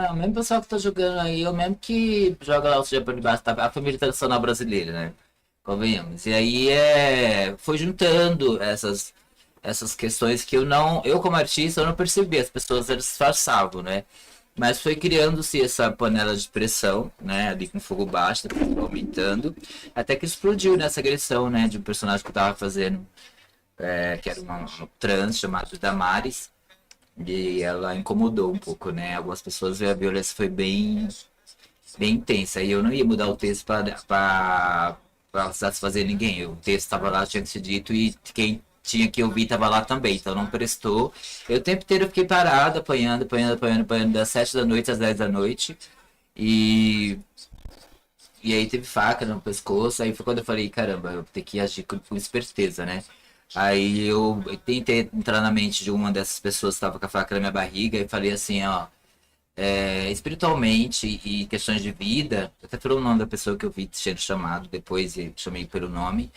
o mesmo pessoal que tá jogando aí, o mesmo que joga lá o sujeito por debaixo, a família tradicional brasileira, né? Convenhamos. E aí foi juntando essas questões que eu como artista, eu não percebi, as pessoas elas disfarçavam, né? Mas foi criando-se essa panela de pressão, né? Ali com fogo baixo, depois aumentando, até que explodiu nessa agressão, né? De um personagem que eu tava fazendo, que era uma trans chamada Damares, e ela incomodou um pouco, né? Algumas pessoas, a violência foi bem intensa, e eu não ia mudar o texto para satisfazer ninguém. O texto estava lá, tinha que ser dito, e quem tinha que ouvir estava lá também, então não prestou. Eu o tempo inteiro fiquei parado, apanhando, das 7 da noite às 10 da noite. E aí teve faca no pescoço, aí foi quando eu falei, caramba, eu vou ter que agir com esperteza, né? Aí eu tentei entrar na mente de uma dessas pessoas que estava com a faca na minha barriga e falei assim, ó, espiritualmente e questões de vida, eu até falei o nome da pessoa que eu vi sendo chamado depois e chamei pelo nome.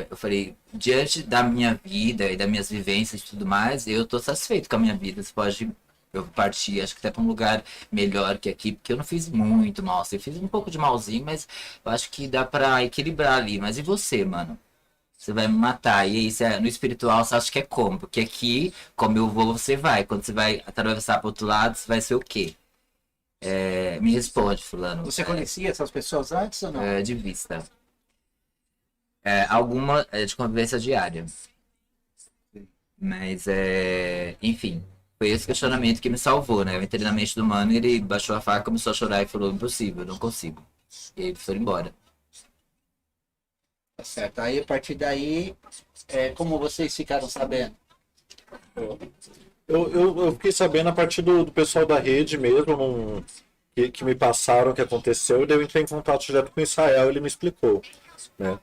Eu falei, diante da minha vida e das minhas vivências e tudo mais, eu tô satisfeito com a minha vida. Você pode eu partir, acho que até para um lugar melhor que aqui, porque eu não fiz muito mal, assim, eu fiz um pouco de malzinho, mas eu acho que dá pra equilibrar ali. Mas e você, mano? Você vai me matar, e aí no espiritual você acha que é como? Porque aqui, como eu vou, você vai. Quando você vai atravessar pro outro lado, você vai ser o quê? Me responde, fulano. Você conhecia essas pessoas antes ou não? De vista. Alguma de convivência diária. Mas, enfim, foi esse questionamento que me salvou, né? Eu entrei na mente do mano, ele baixou a faca, começou a chorar e falou, impossível, não consigo. E aí ele foi embora. Tá certo. Aí, a partir daí, como vocês ficaram sabendo? Eu fiquei sabendo a partir do pessoal da rede mesmo, que me passaram o que aconteceu, e daí eu entrei em contato direto com o Israel, ele me explicou, né?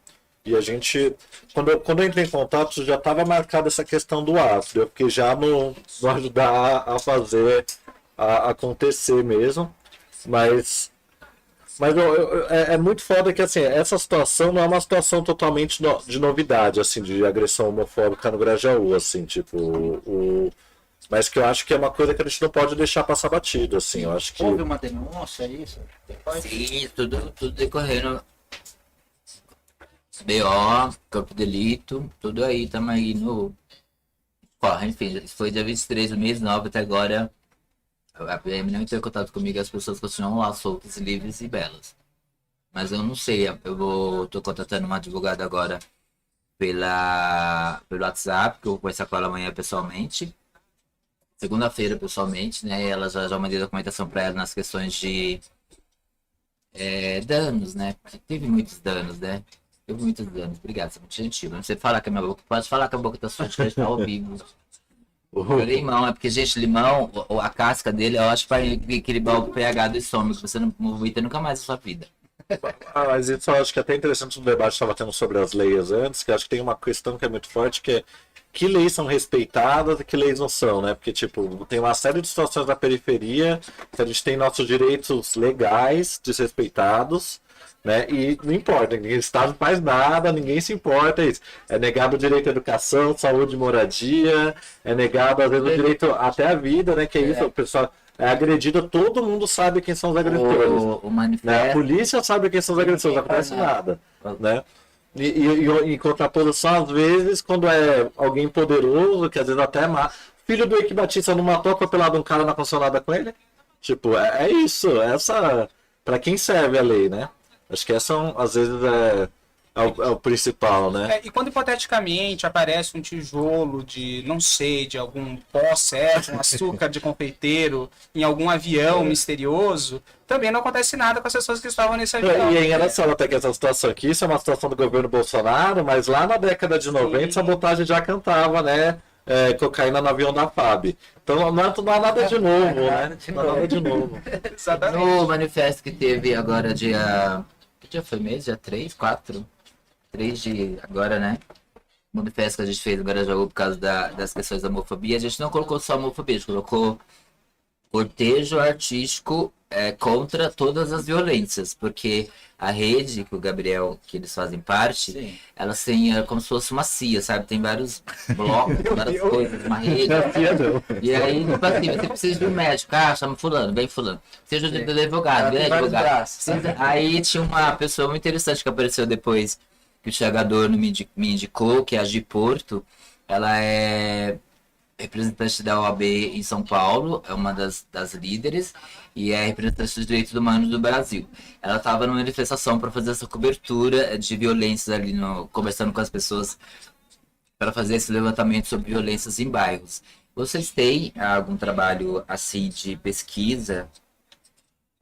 E a gente, quando eu entrei em contato, já estava marcada essa questão do ácido, eu fiquei já no ajudar a fazer acontecer mesmo, mas é muito foda que assim, essa situação não é uma situação totalmente de novidade, assim, de agressão homofóbica no Grajaú, assim, tipo, mas que eu acho que é uma coisa que a gente não pode deixar passar batido, assim, eu acho que... Houve uma denúncia, isso? Sim, tudo decorrendo. BO, Campo de Delito, tudo aí, tamo aí no... Corre, enfim, isso foi dia 23 do mês 9, até agora a PM não entrou em contato comigo e as pessoas continuam lá soltas, livres e belas. Mas eu não sei, tô contratando uma advogada agora pelo WhatsApp, que eu vou conversar com ela amanhã pessoalmente. Segunda-feira pessoalmente, né? Ela já mandei documentação para ela nas questões de danos, né? Porque teve muitos danos, né? Teve muitos danos. Obrigado, você é muito gentil. Não sei falar com a minha boca, pode falar com a boca da sua, que está ao vivo. O limão, porque, gente, limão, a casca dele, eu acho que vai equilibrar o pH do estômago, que você não vomita nunca mais na sua vida. Mas isso eu acho que é até interessante no debate que estava tendo sobre as leis antes, que acho que tem uma questão que é muito forte, que que leis são respeitadas e que leis não são, né? Porque, tipo, tem uma série de situações na periferia que a gente tem nossos direitos legais desrespeitados, né? E não importa, o Estado não faz nada, ninguém se importa, é isso. É negado o direito à educação, saúde, moradia, é negado, às vezes, o direito até à vida, né? Que é isso, o pessoal é agredido, todo mundo sabe quem são os agressores. O manifesto. Né? A polícia sabe quem são os agressores, não acontece nada, né? E em contraposição, às vezes, quando é alguém poderoso, que às vezes até mata. Filho do Eike Batista não matou atropelado um cara na funcionada com ele? Tipo, é isso. Essa. Pra quem serve a lei, né? Acho que essa, às vezes, é o principal, né? E quando hipoteticamente aparece um tijolo de, não sei, de algum pó certo, um açúcar de confeiteiro, em algum avião misterioso, também não acontece nada com as pessoas que estavam nesse avião. E é engraçado até que essa situação aqui, isso é uma situação do governo Bolsonaro, mas lá na década de 90, sabotagem já cantava, né? Cocaína no avião da FAB. Então não há nada de novo, né? Não há nada de novo. Exatamente. No manifesto que teve agora dia... Que dia foi mesmo? Dia 3, 4? 3 de agora, né? O manifesto que a gente fez agora já por causa das questões da homofobia. A gente não colocou só homofobia, a gente colocou cortejo artístico contra todas as violências, porque a rede que o Gabriel, que eles fazem parte, Sim. ela tem como se fosse uma CIA, sabe? Tem vários blocos, várias coisas, uma rede. E aí, tipo assim, você precisa de um médico, chama fulano, vem fulano. Seja de advogado, vem advogado. Aí tinha uma pessoa muito interessante que apareceu depois, que o Chagador me indicou, que é a Gi Porto. Ela é representante da OAB em São Paulo, é uma das líderes, e é representante dos direitos humanos do Brasil. Ela estava numa manifestação para fazer essa cobertura de violências ali, conversando com as pessoas, para fazer esse levantamento sobre violências em bairros. Vocês têm algum trabalho assim de pesquisa?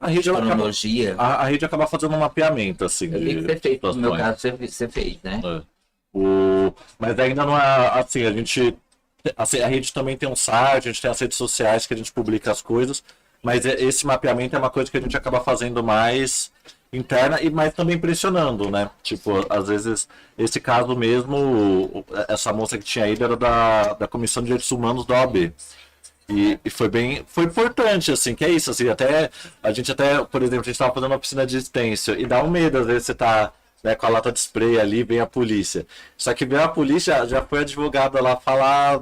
A rede, cronologia? A rede acaba fazendo um mapeamento, assim. Eu vi que você fez, no meu caso, você fez, né? Mas ainda não é assim, a rede também tem um site, a gente tem as redes sociais que a gente publica as coisas, mas esse mapeamento é uma coisa que a gente acaba fazendo mais interna e mais também pressionando, né? Tipo, às vezes, esse caso mesmo, essa moça que tinha ido era da Comissão de Direitos Humanos da OAB. E foi importante, assim, que é isso, assim, a gente, por exemplo, a gente tava fazendo uma piscina de stencil e dá um medo, às vezes você tá, né, com a lata de spray ali, vem a polícia. Só que veio a polícia, já foi advogada lá falar,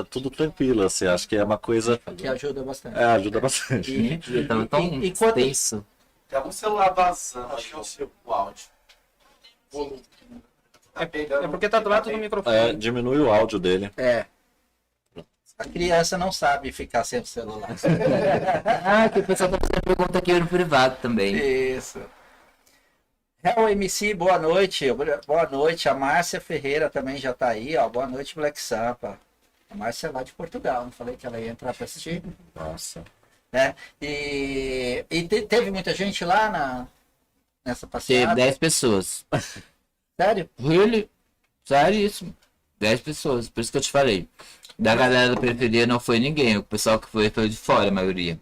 tudo tranquilo, assim, acho que é uma coisa... Que ajuda bastante. Ajuda bastante. Eu tava tão tenso. Tem algum celular vazando, acho que é o seu áudio. Volume. É porque tá do lado do microfone. Diminui o áudio dele. A criança não sabe ficar sem o celular. Que o pessoal tá fazendo pergunta aqui no privado também. Isso. Real MC, boa noite. Boa noite. A Márcia Ferreira também já tá aí, ó. Boa noite, Black Sampa. A Márcia é lá de Portugal, não falei que ela ia entrar pra assistir? Nossa. Né? E teve muita gente lá nessa Teve passeada? 10 pessoas. Sério? Really? Seríssimo. 10 pessoas, por isso que eu te falei. Da galera da periferia não foi ninguém. O pessoal que foi de fora, a maioria.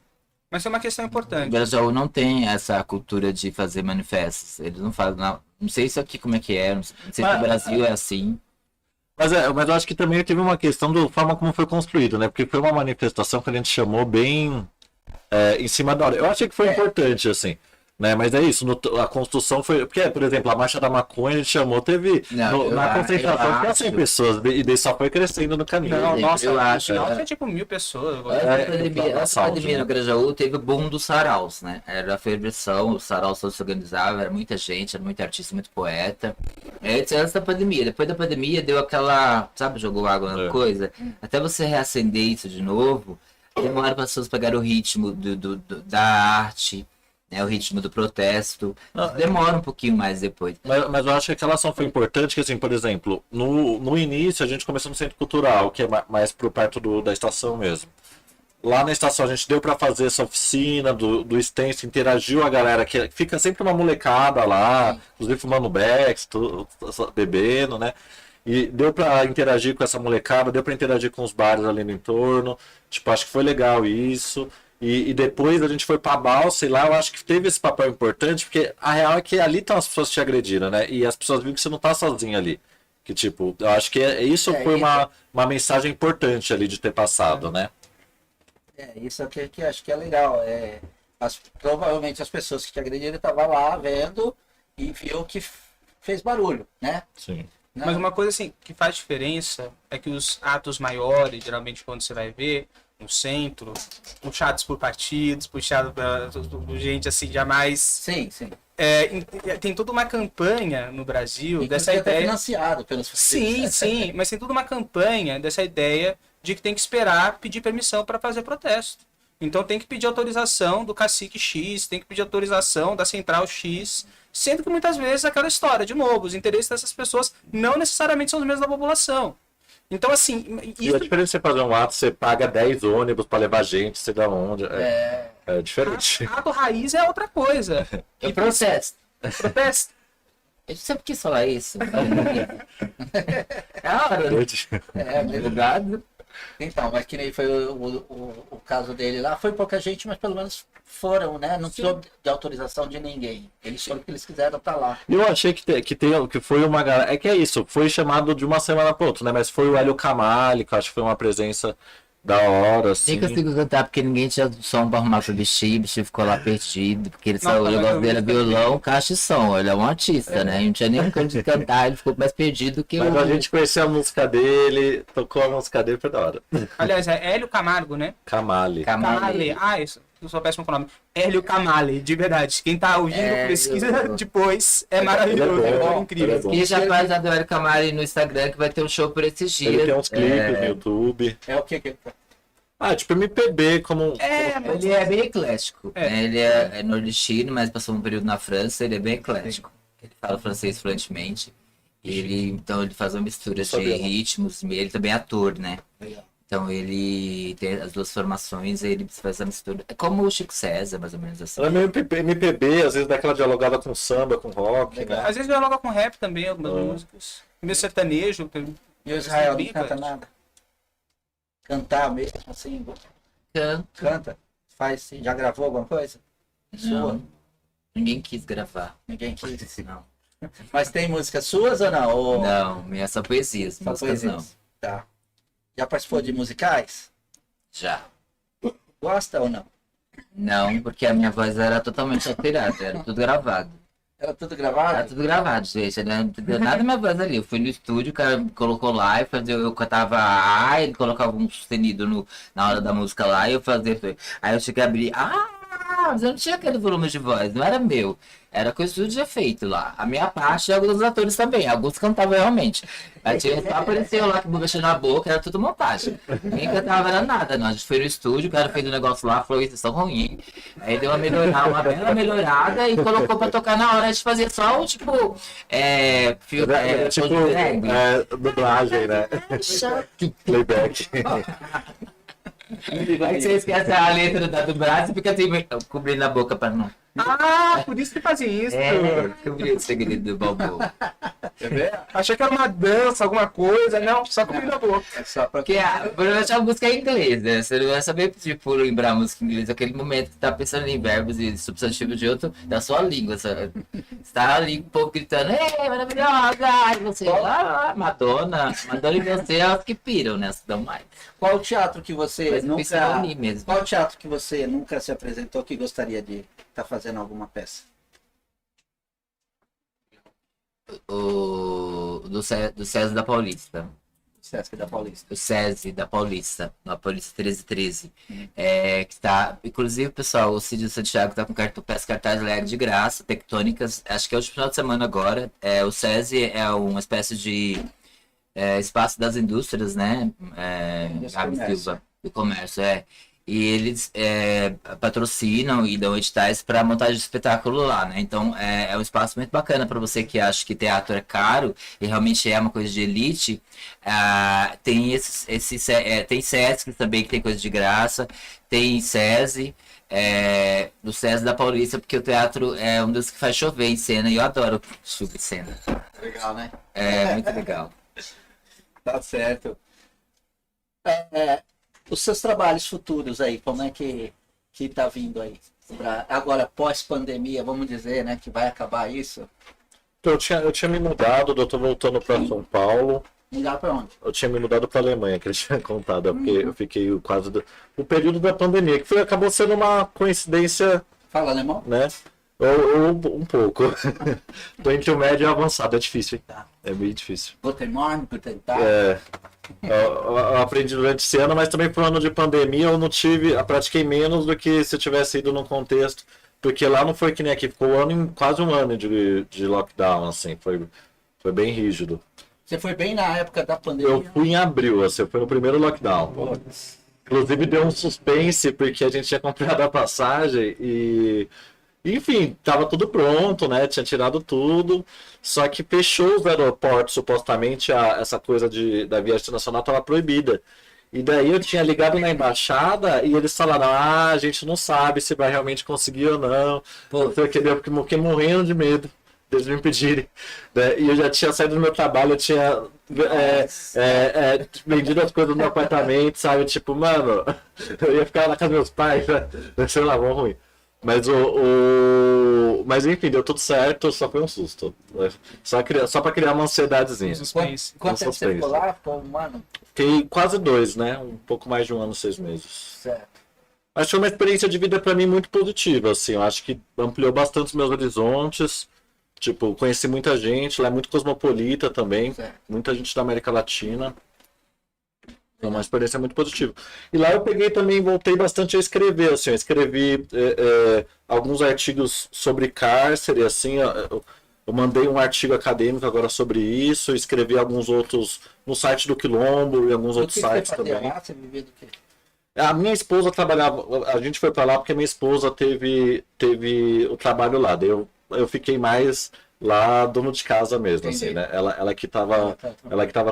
Mas é uma questão O importante. Brasil não tem essa cultura de fazer manifestos. Eles não fazem. Não sei isso aqui como é que é. Não sei se no Brasil é assim. Mas eu acho que também teve uma questão da forma como foi construído, né? Porque foi uma manifestação que a gente chamou bem em cima da hora. Eu achei que foi importante, assim. Né? Mas é isso, a construção foi. Porque, por exemplo, a Marcha da Maconha a gente chamou, teve. Na concentração tinha 100 pessoas, e daí só foi crescendo no caminho. Não, nossa, eu no acho. final tinha tipo 1.000 pessoas. Antes da pandemia no Grajaú teve o boom dos saraus, né? Era a ferversão, os saraus todos se organizavam, era muita gente, era muito artista, muito poeta. Antes da pandemia. Depois da pandemia deu aquela. Sabe, jogou água na coisa? Até você reacender isso de novo, demora para as pessoas pegarem o ritmo da arte. O ritmo do protesto. Demora um pouquinho mais depois. Mas eu acho que aquela ação foi importante, que assim, por exemplo, no início a gente começou no Centro Cultural, que é mais por perto da estação mesmo. Lá na estação a gente deu para fazer essa oficina do stencil, interagiu a galera, que fica sempre uma molecada lá, inclusive fumando Bex, bebendo, né? E deu para interagir com essa molecada, deu para interagir com os bares ali no entorno. Tipo, acho que foi legal isso. E depois a gente foi pra Balsa e lá eu acho que teve esse papel importante, porque a real é que ali estão as pessoas que te agrediram, né? E as pessoas viram que você não tá sozinho ali. Que, tipo, eu acho que isso foi uma mensagem importante ali de ter passado, né? Isso é o que acho que é legal. Provavelmente as pessoas que te agrediram estavam lá vendo e viu que fez barulho, né? Sim. Mas uma coisa assim que faz diferença é que os atos maiores, geralmente quando você vai ver no centro, puxados por partidos, puxados por gente assim jamais. Sim, sim. Tem toda uma campanha no Brasil dessa Inclusive até ideia. financiado pelos Sim, mas tem toda uma campanha dessa ideia de que tem que esperar pedir permissão para fazer protesto. Então tem que pedir autorização do cacique X, tem que pedir autorização da central X, sendo que muitas vezes aquela história, de novo, os interesses dessas pessoas não necessariamente são os mesmos da população. Então, assim. E a diferença de você fazer um ato, você paga 10 ônibus pra levar gente, sei da onde. É diferente. Ato raiz é outra coisa. Eu processo. Protesto. Eu sempre quis falar isso. É a hora, né? Advogado. Então, mas que nem foi o caso dele lá, foi pouca gente, mas pelo menos foram, né? Não precisou de autorização de ninguém. Eles foram porque eles quiseram estar lá. Eu achei que foi uma galera. É que é isso, foi chamado de uma semana para outra, né? Mas foi o Hélio Camali, que eu acho que foi uma presença da hora, assim. Nem consigo cantar porque ninguém tinha som pra arrumar pro bichinho, o bichinho ficou lá perdido, porque ele saiu, o negócio dele é violão, caixa e som, ele é um artista, né? Não tinha nem canto de cantar, ele ficou mais perdido que Mas a gente conheceu a música dele, tocou a música dele, foi da hora. Aliás, é Hélio Camargo, né? Camali. Camale. Isso. Eu sou péssimo com o nome. Hélio Camale, de verdade. Quem tá ouvindo, pesquisa depois. É maravilhoso, Ele é bom, é incrível. ele é bom. E já faz a do Hélio Camari no Instagram que vai ter um show por esses dias. Ele tem uns clipes no YouTube. É o que? Tipo MPB, como. Ele é bem eclético. Né? Ele é nordestino, mas passou um período na França, ele é bem eclético. Ele fala francês fluentemente. Então ele faz uma mistura de ritmos, e ele também é ator, né? Legal. Então ele tem as duas formações, ele faz a mistura. É como o Chico César, mais ou menos assim. Ela é meio MPB, às vezes dá aquela dialogada com samba, com rock, né? Às vezes dialoga com rap também, algumas músicas. Meio sertanejo. E o Israel não Bem canta eclético. nada? Cantar mesmo, assim, Canto. canta? Faz, já gravou alguma coisa? Sua? Não. Ninguém quis gravar. Ninguém quis. Não. Mas tem músicas suas ou não? Ou Não, minha é só poesias, só músicas não. poesias? Tá. Já participou de musicais? Já. Gosta ou não? Não, porque a minha voz era totalmente alterada, era tudo gravado. Era tudo Era gravado? tudo gravado, gente. Não entendeu nada da minha voz ali. Eu fui no estúdio, o cara me colocou lá, eu cantava A, ele colocava um sustenido na hora da música lá, e eu fazia. Aí eu tinha que abrir. Mas eu não tinha aquele volume de voz, não era meu. Era coisa tudo já feito lá. A minha parte e alguns dos atores também. Alguns cantavam realmente. Aí tinha só apareceu lá que mexendo na boca, era tudo montagem. Ninguém cantava era nada, não. A gente foi no estúdio, o cara fez um negócio lá, falou isso, são ruim. Aí deu uma bela melhorada e colocou pra tocar na hora. A gente fazia só o tipo. Tipo, dublagem, né? Playback. Aí você esquece a letra do braço e fica assim, cobrindo a boca pra não. Por isso que fazia isso. Cobrir o segredo do Balboa. Achei que era uma dança, alguma coisa. Não, só cobrindo a boca. É só pra Porque provavelmente a música é em inglês, né? Você não vai saber, tipo, lembrar a música em inglês. Aquele momento que tá pensando em verbos e substantivos de outro, da sua língua. Você tá ali, o povo gritando, ei, maravilhosa! E você, Madonna e você é os que piram, né? Se dão mais. Qual o teatro que você Mas não precisa nunca... unir mesmo. Qual teatro que você nunca se apresentou que gostaria de estar fazendo alguma peça? Do César da Paulista. Sesc da Paulista. O SESI da Paulista, na Paulista 1313. Que tá, inclusive, pessoal, o Cid Santiago tá com cartaz leg de graça, tectônicas, acho que é o último final de semana agora. O SESI é uma espécie de espaço das indústrias, né? Gabi Silva, do comércio, E eles patrocinam e dão editais para montagem de espetáculo lá, né? Então é um espaço muito bacana para você que acha que teatro é caro e realmente é uma coisa de elite. Tem tem SESC também que tem coisa de graça, tem SESI, do SESI da Paulista, porque o teatro é um dos que faz chover em cena e eu adoro chuva em cena. Legal, né? É muito legal. Tá certo. Os seus trabalhos futuros aí, como é que tá vindo aí? Agora, pós-pandemia, vamos dizer, né, que vai acabar isso. Eu tinha me mudado, eu tô voltando pra São Paulo. Mudar pra onde? Eu tinha me mudado pra Alemanha, que ele tinha contado, porque eu fiquei quase o período da pandemia, que acabou sendo uma coincidência, Fala alemão? né? Ou um pouco. Tô entre o médio e o avançado, é difícil, hein? Tá. É bem difícil. Guten Morgen, Guten Tag. Eu aprendi durante esse ano, mas também por ano de pandemia eu pratiquei menos do que se eu tivesse ido num contexto, porque lá não foi que nem aqui, ficou quase um ano de lockdown, assim, foi bem rígido. Você foi bem na época da Eu pandemia? fui em abril, assim, foi no primeiro lockdown. Inclusive deu um suspense, porque a gente tinha comprado a passagem e... Enfim, tava tudo pronto, né? Tinha tirado tudo. Só que fechou os aeroportos, supostamente essa coisa da viagem internacional estava proibida. E daí eu tinha ligado na embaixada e eles falaram: a gente não sabe se vai realmente conseguir ou não. Pô, eu fiquei morrendo de medo deles me impedirem. Né? E eu já tinha saído do meu trabalho, eu tinha vendido as coisas do meu apartamento, sabe? Tipo, mano, eu ia ficar na casa dos meus pais, né? Sei lá, bom ruim. Mas enfim, deu tudo certo, só foi um susto. Só pra criar uma ansiedadezinha. Suspense. Quanto tempo você suspense. ficou lá? Ficou um ano? Fiquei quase 2, né? Um pouco mais de 1 ano, 6 meses. Certo. Acho que foi uma experiência de vida pra mim muito positiva, assim. Eu acho que ampliou bastante os meus horizontes. Tipo, conheci muita gente, lá é muito cosmopolita também. Certo. Muita gente da América Latina. Foi uma experiência muito positiva. E lá eu peguei também, voltei bastante a escrever, assim, eu escrevi alguns artigos sobre cárcere, assim, eu mandei um artigo acadêmico agora sobre isso, escrevi alguns outros no site do Quilombo e alguns O outros que você sites fazia também. lá? Você vivia do quê? A minha esposa trabalhava, a gente foi para lá porque minha esposa teve o trabalho lá, daí eu fiquei mais lá dono de casa mesmo, Entendi. assim, né? Ela que tava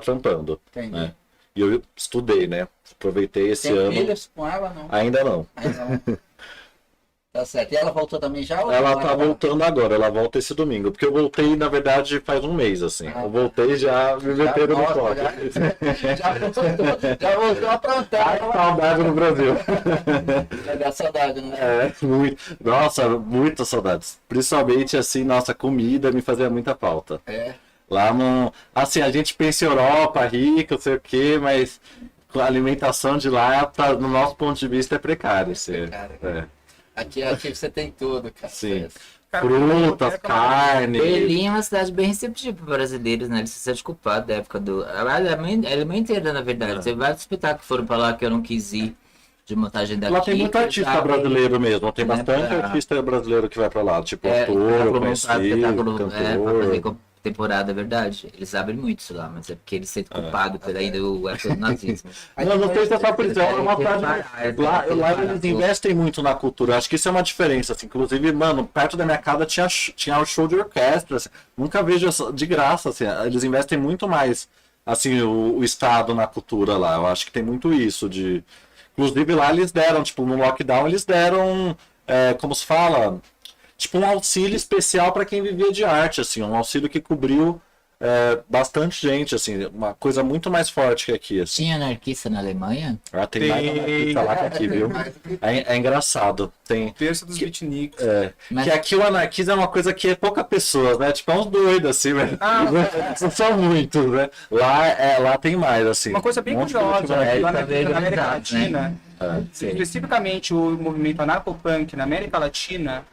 trampando, Entendi. né? E eu estudei, né? Aproveitei esse Tem ano. filhos com ela? Não. Ainda não. Ainda não. Tá certo. E ela voltou também já? Ou Ela não? tá voltando agora, ela volta esse domingo. Porque eu voltei, na verdade, faz um mês, assim. Ah, Eu voltei já me meteram no nossa, toque. Já voltou a aprontar. Ai, que saudade no Brasil. Vai dar saudade, né? Muito. Nossa, muitas saudades. Principalmente, assim, nossa, comida me fazia muita falta. É. Lá não. Assim, a gente pensa em Europa, rica, não sei o quê, mas a alimentação de lá, no nosso ponto de vista, é precária. Assim. Precária. Aqui você tem tudo, cara. Sim. Cara, Frutas, é carne. Berlim é uma cidade bem receptiva para brasileiros, né? Eles se sentem culpados da época do. A Alemanha inteira, na verdade. Tem vários espetáculos que foram para lá que eu não quis ir, de montagem daqui. Lá tem muito artista sabe? brasileiro mesmo, tem né, bastante pra- artista brasileiro que vai pra lá, tipo É, ator, pra conhecido, montar espetáculo, pra fazer cantor. temporada, é verdade. Eles abrem muito isso lá, mas é porque eles se sentem culpados por ainda o época do nazismo. Não sei se é só por isso, é uma cidade... Lá Lá eles investem muito na cultura, acho que isso é uma diferença, assim, inclusive, mano, perto da minha casa tinha um show de orquestra, assim, nunca vejo de graça, assim, eles investem muito mais, assim, o Estado na cultura lá, eu acho que tem muito isso de... Inclusive lá eles deram, tipo, no lockdown eles deram, como se fala, tipo um auxílio especial para quem vivia de arte, assim, um auxílio que cobriu bastante gente, assim, uma coisa muito mais forte que aqui, assim. Tinha anarquista na Alemanha? Tem mais anarquista lá que aqui, viu? É engraçado, tem... Terço dos beatniks. Mas- Que aqui o anarquismo é uma coisa que é pouca pessoas, né? Tipo, é uns doidos, assim, velho. Não são muitos, né? Lá tem mais, assim. Uma coisa bem Um monte de curiosa, coisa né? é, Lá tá na bem América organizado, né? Latina, Sim. especificamente o movimento anarcopunk na América Latina,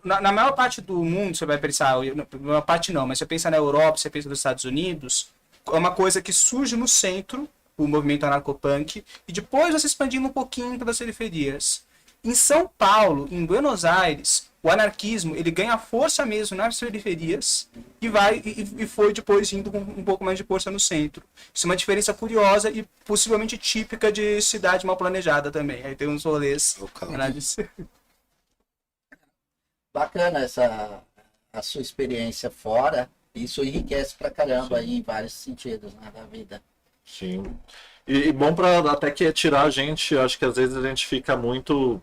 na maior parte do mundo, você vai pensar, na maior parte não, mas você pensa na Europa, você pensa nos Estados Unidos, é uma coisa que surge no centro, o movimento anarcopunk, e depois vai se expandindo um pouquinho pelas periferias. Em São Paulo, em Buenos Aires, o anarquismo ele ganha força mesmo nas periferias e foi depois indo com um pouco mais de força no centro. Isso é uma diferença curiosa e possivelmente típica de cidade mal planejada também. Aí tem uns rolês. Bacana a sua experiência fora. Isso enriquece pra caramba aí em vários sentidos, né, da vida. Sim. E bom pra até que tirar a gente, eu acho que às vezes a gente fica muito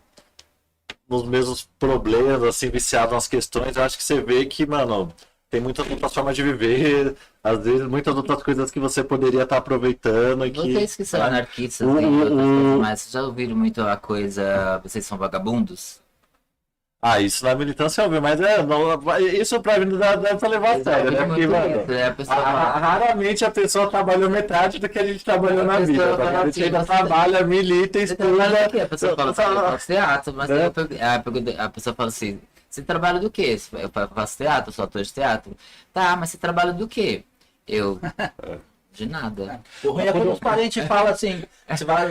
nos mesmos problemas, assim, viciado nas questões. Eu acho que você vê que, mano, tem muitas outras formas de viver, às vezes muitas outras coisas que você poderia estar aproveitando e que... Vocês que são né? anarquistas, né, outras coisas, mas já ouviram muito a coisa, vocês são vagabundos? Ah, isso na militância é óbvio, mas isso pra mim não dá pra levar a sério, né? Porque, mano, A pessoa fala, raramente a pessoa trabalhou metade do que a gente trabalhou na vida. Tá? A gente ainda trabalha, milita, você trabalha estuda. do quê? A pessoa fala assim, eu faço teatro, mas Né? a pessoa fala assim, você trabalha do quê? Eu faço teatro, sou ator de teatro. Tá, mas você trabalha do quê? Eu, de nada. O ruim é quando os parentes falam assim,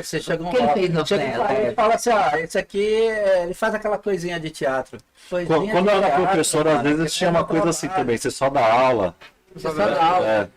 você chega O que ele fez no chega um Fela? parente e fala assim, esse aqui, ele faz aquela coisinha de teatro. Coisinha Quando de eu era teatro, professor, às cara, vezes que tinha uma não coisa assim trabalha. também, você só dá aula. Você só dá aula. É.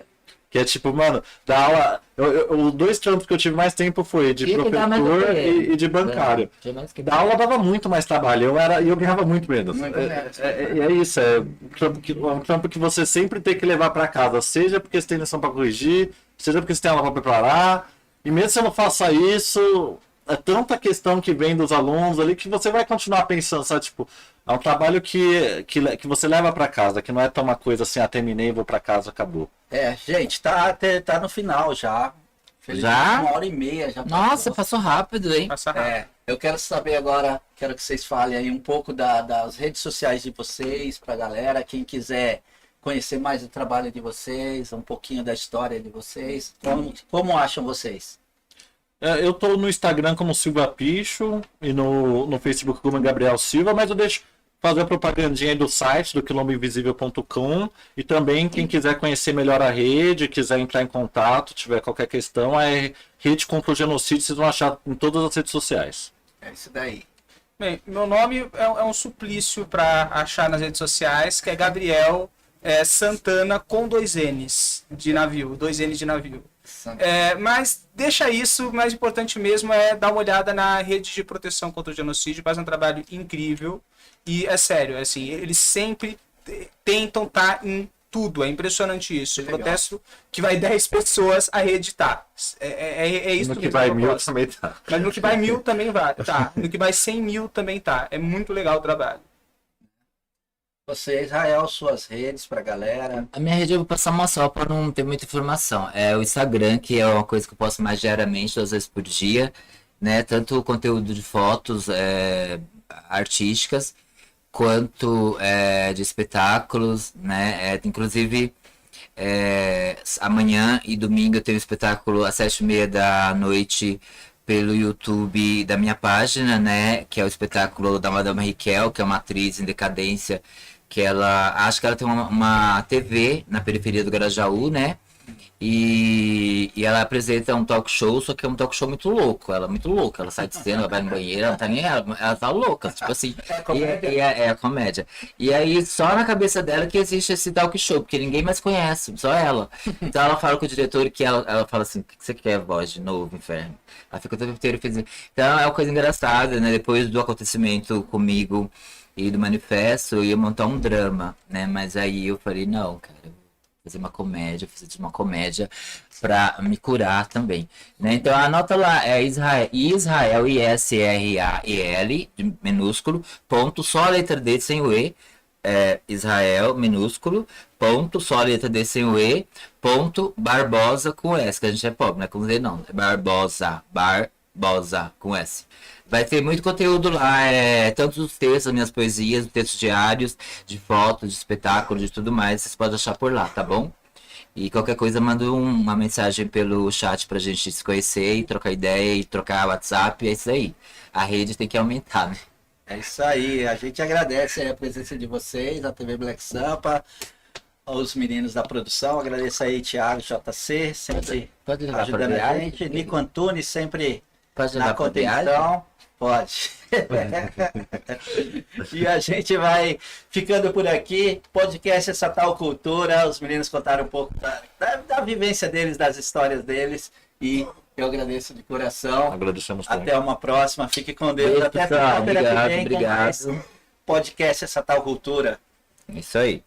Que é tipo, mano, da aula. Os 2 trampos que eu tive mais tempo foi de Tinha que dar mais professor do que ele. e de bancário. Tinha mais que- Da aula dava muito mais trabalho, eu ganhava muito menos. Muito menos. É isso, é um trampo que você sempre tem que levar pra casa, seja porque você tem lição pra corrigir, seja porque você tem aula pra preparar, e mesmo se você não faça isso, é tanta questão que vem dos alunos ali que você vai continuar pensando, sabe? Tipo, é um trabalho que você leva pra casa, que não é tão uma coisa assim, terminei, vou pra casa, acabou. Gente, tá no final já. Já? 1h30 já. Nossa, passou rápido, hein? Passa rápido. Eu quero saber agora, quero que vocês falem aí um pouco das redes sociais de vocês, pra galera, quem quiser conhecer mais do trabalho de vocês, um pouquinho da história de vocês, como acham vocês? Eu tô no Instagram como Silva Picho e no Facebook como Gabriel Silva, mas eu deixo fazer a propagandinha aí do site do quilomboinvisível.com e também quem quiser conhecer melhor a rede, quiser entrar em contato, tiver qualquer questão, é Rede contra o Genocídio, vocês vão achar em todas as redes sociais. É isso daí. Bem, meu nome é um suplício para achar nas redes sociais, que é Gabriel Santana com 2 N's de navio, 2 N's de navio. Mas deixa isso, o mais importante mesmo é dar uma olhada na rede de proteção contra o genocídio, faz um trabalho incrível e é sério, assim, eles sempre tentam estar em tudo, é impressionante isso. Legal. Protesto que vai 10 pessoas, a rede tá. É isso No que mesmo, vai a 1000 proposta. também tá. Mas no que vai 1000 também vai, tá. No que vai 100.000 também tá. É muito legal o trabalho. Você, Israel, suas redes pra galera. A minha rede eu vou passar uma só para não ter muita informação. É o Instagram, que é uma coisa que eu posto mais diariamente, 2 vezes por dia, né? Tanto o conteúdo de fotos artísticas, quanto de espetáculos, né? Inclusive, amanhã e domingo eu tenho um espetáculo às 7h30 da noite pelo YouTube da minha página, né? Que é o espetáculo da Madame Riquel, que é uma atriz em decadência, que ela, acho que ela tem uma TV na periferia do Grajaú, né? E ela apresenta um talk show, só que é um talk show muito louco. Ela é muito louca, ela sai de cena, ela vai no banheiro, ela não tá nem ela tá louca, tipo assim. É a comédia. E aí, só na cabeça dela que existe esse talk show, porque ninguém mais conhece, só ela. Então ela fala com o diretor que ela fala assim: o que você quer, voz, de novo, inferno? Ela fica o tempo inteiro fazendo. Então é uma coisa engraçada, né? Depois do acontecimento comigo e do manifesto, eu ia montar um drama, né? Mas aí eu falei: não, cara, fazer uma comédia, fiz uma comédia pra me curar também, né? Então anota lá, é Israel, Israel, de minúsculo, ponto, só a letra D sem o E, Israel, minúsculo, ponto, só a letra D sem o E, ponto, Barbosa com S, que a gente é pobre, não é com Z não, é Barbosa com S. Vai ter muito conteúdo lá, tanto os textos, as minhas poesias, textos diários, de fotos, de espetáculo, de tudo mais, vocês podem achar por lá, tá bom? E qualquer coisa, manda uma mensagem pelo chat pra gente se conhecer e trocar ideia e trocar WhatsApp, é isso aí. A rede tem que aumentar, né? É isso aí, a gente agradece a presença de vocês, a TV Black Sampa, aos meninos da produção, agradeço aí Thiago JC, sempre Pode levar pra ajudando a viagem? gente, Nico Antunes sempre Pode na levar pra viagem? contenção, pode. E a gente vai ficando por aqui, podcast Essa Tal Cultura, os meninos contaram um pouco da vivência deles, das histórias deles, e eu agradeço de coração. Agradecemos também. Até uma próxima, fique com Deus. Beijo, Até pessoal. segunda-feira que vem com Obrigado. mais podcast Essa Tal Cultura. Isso aí.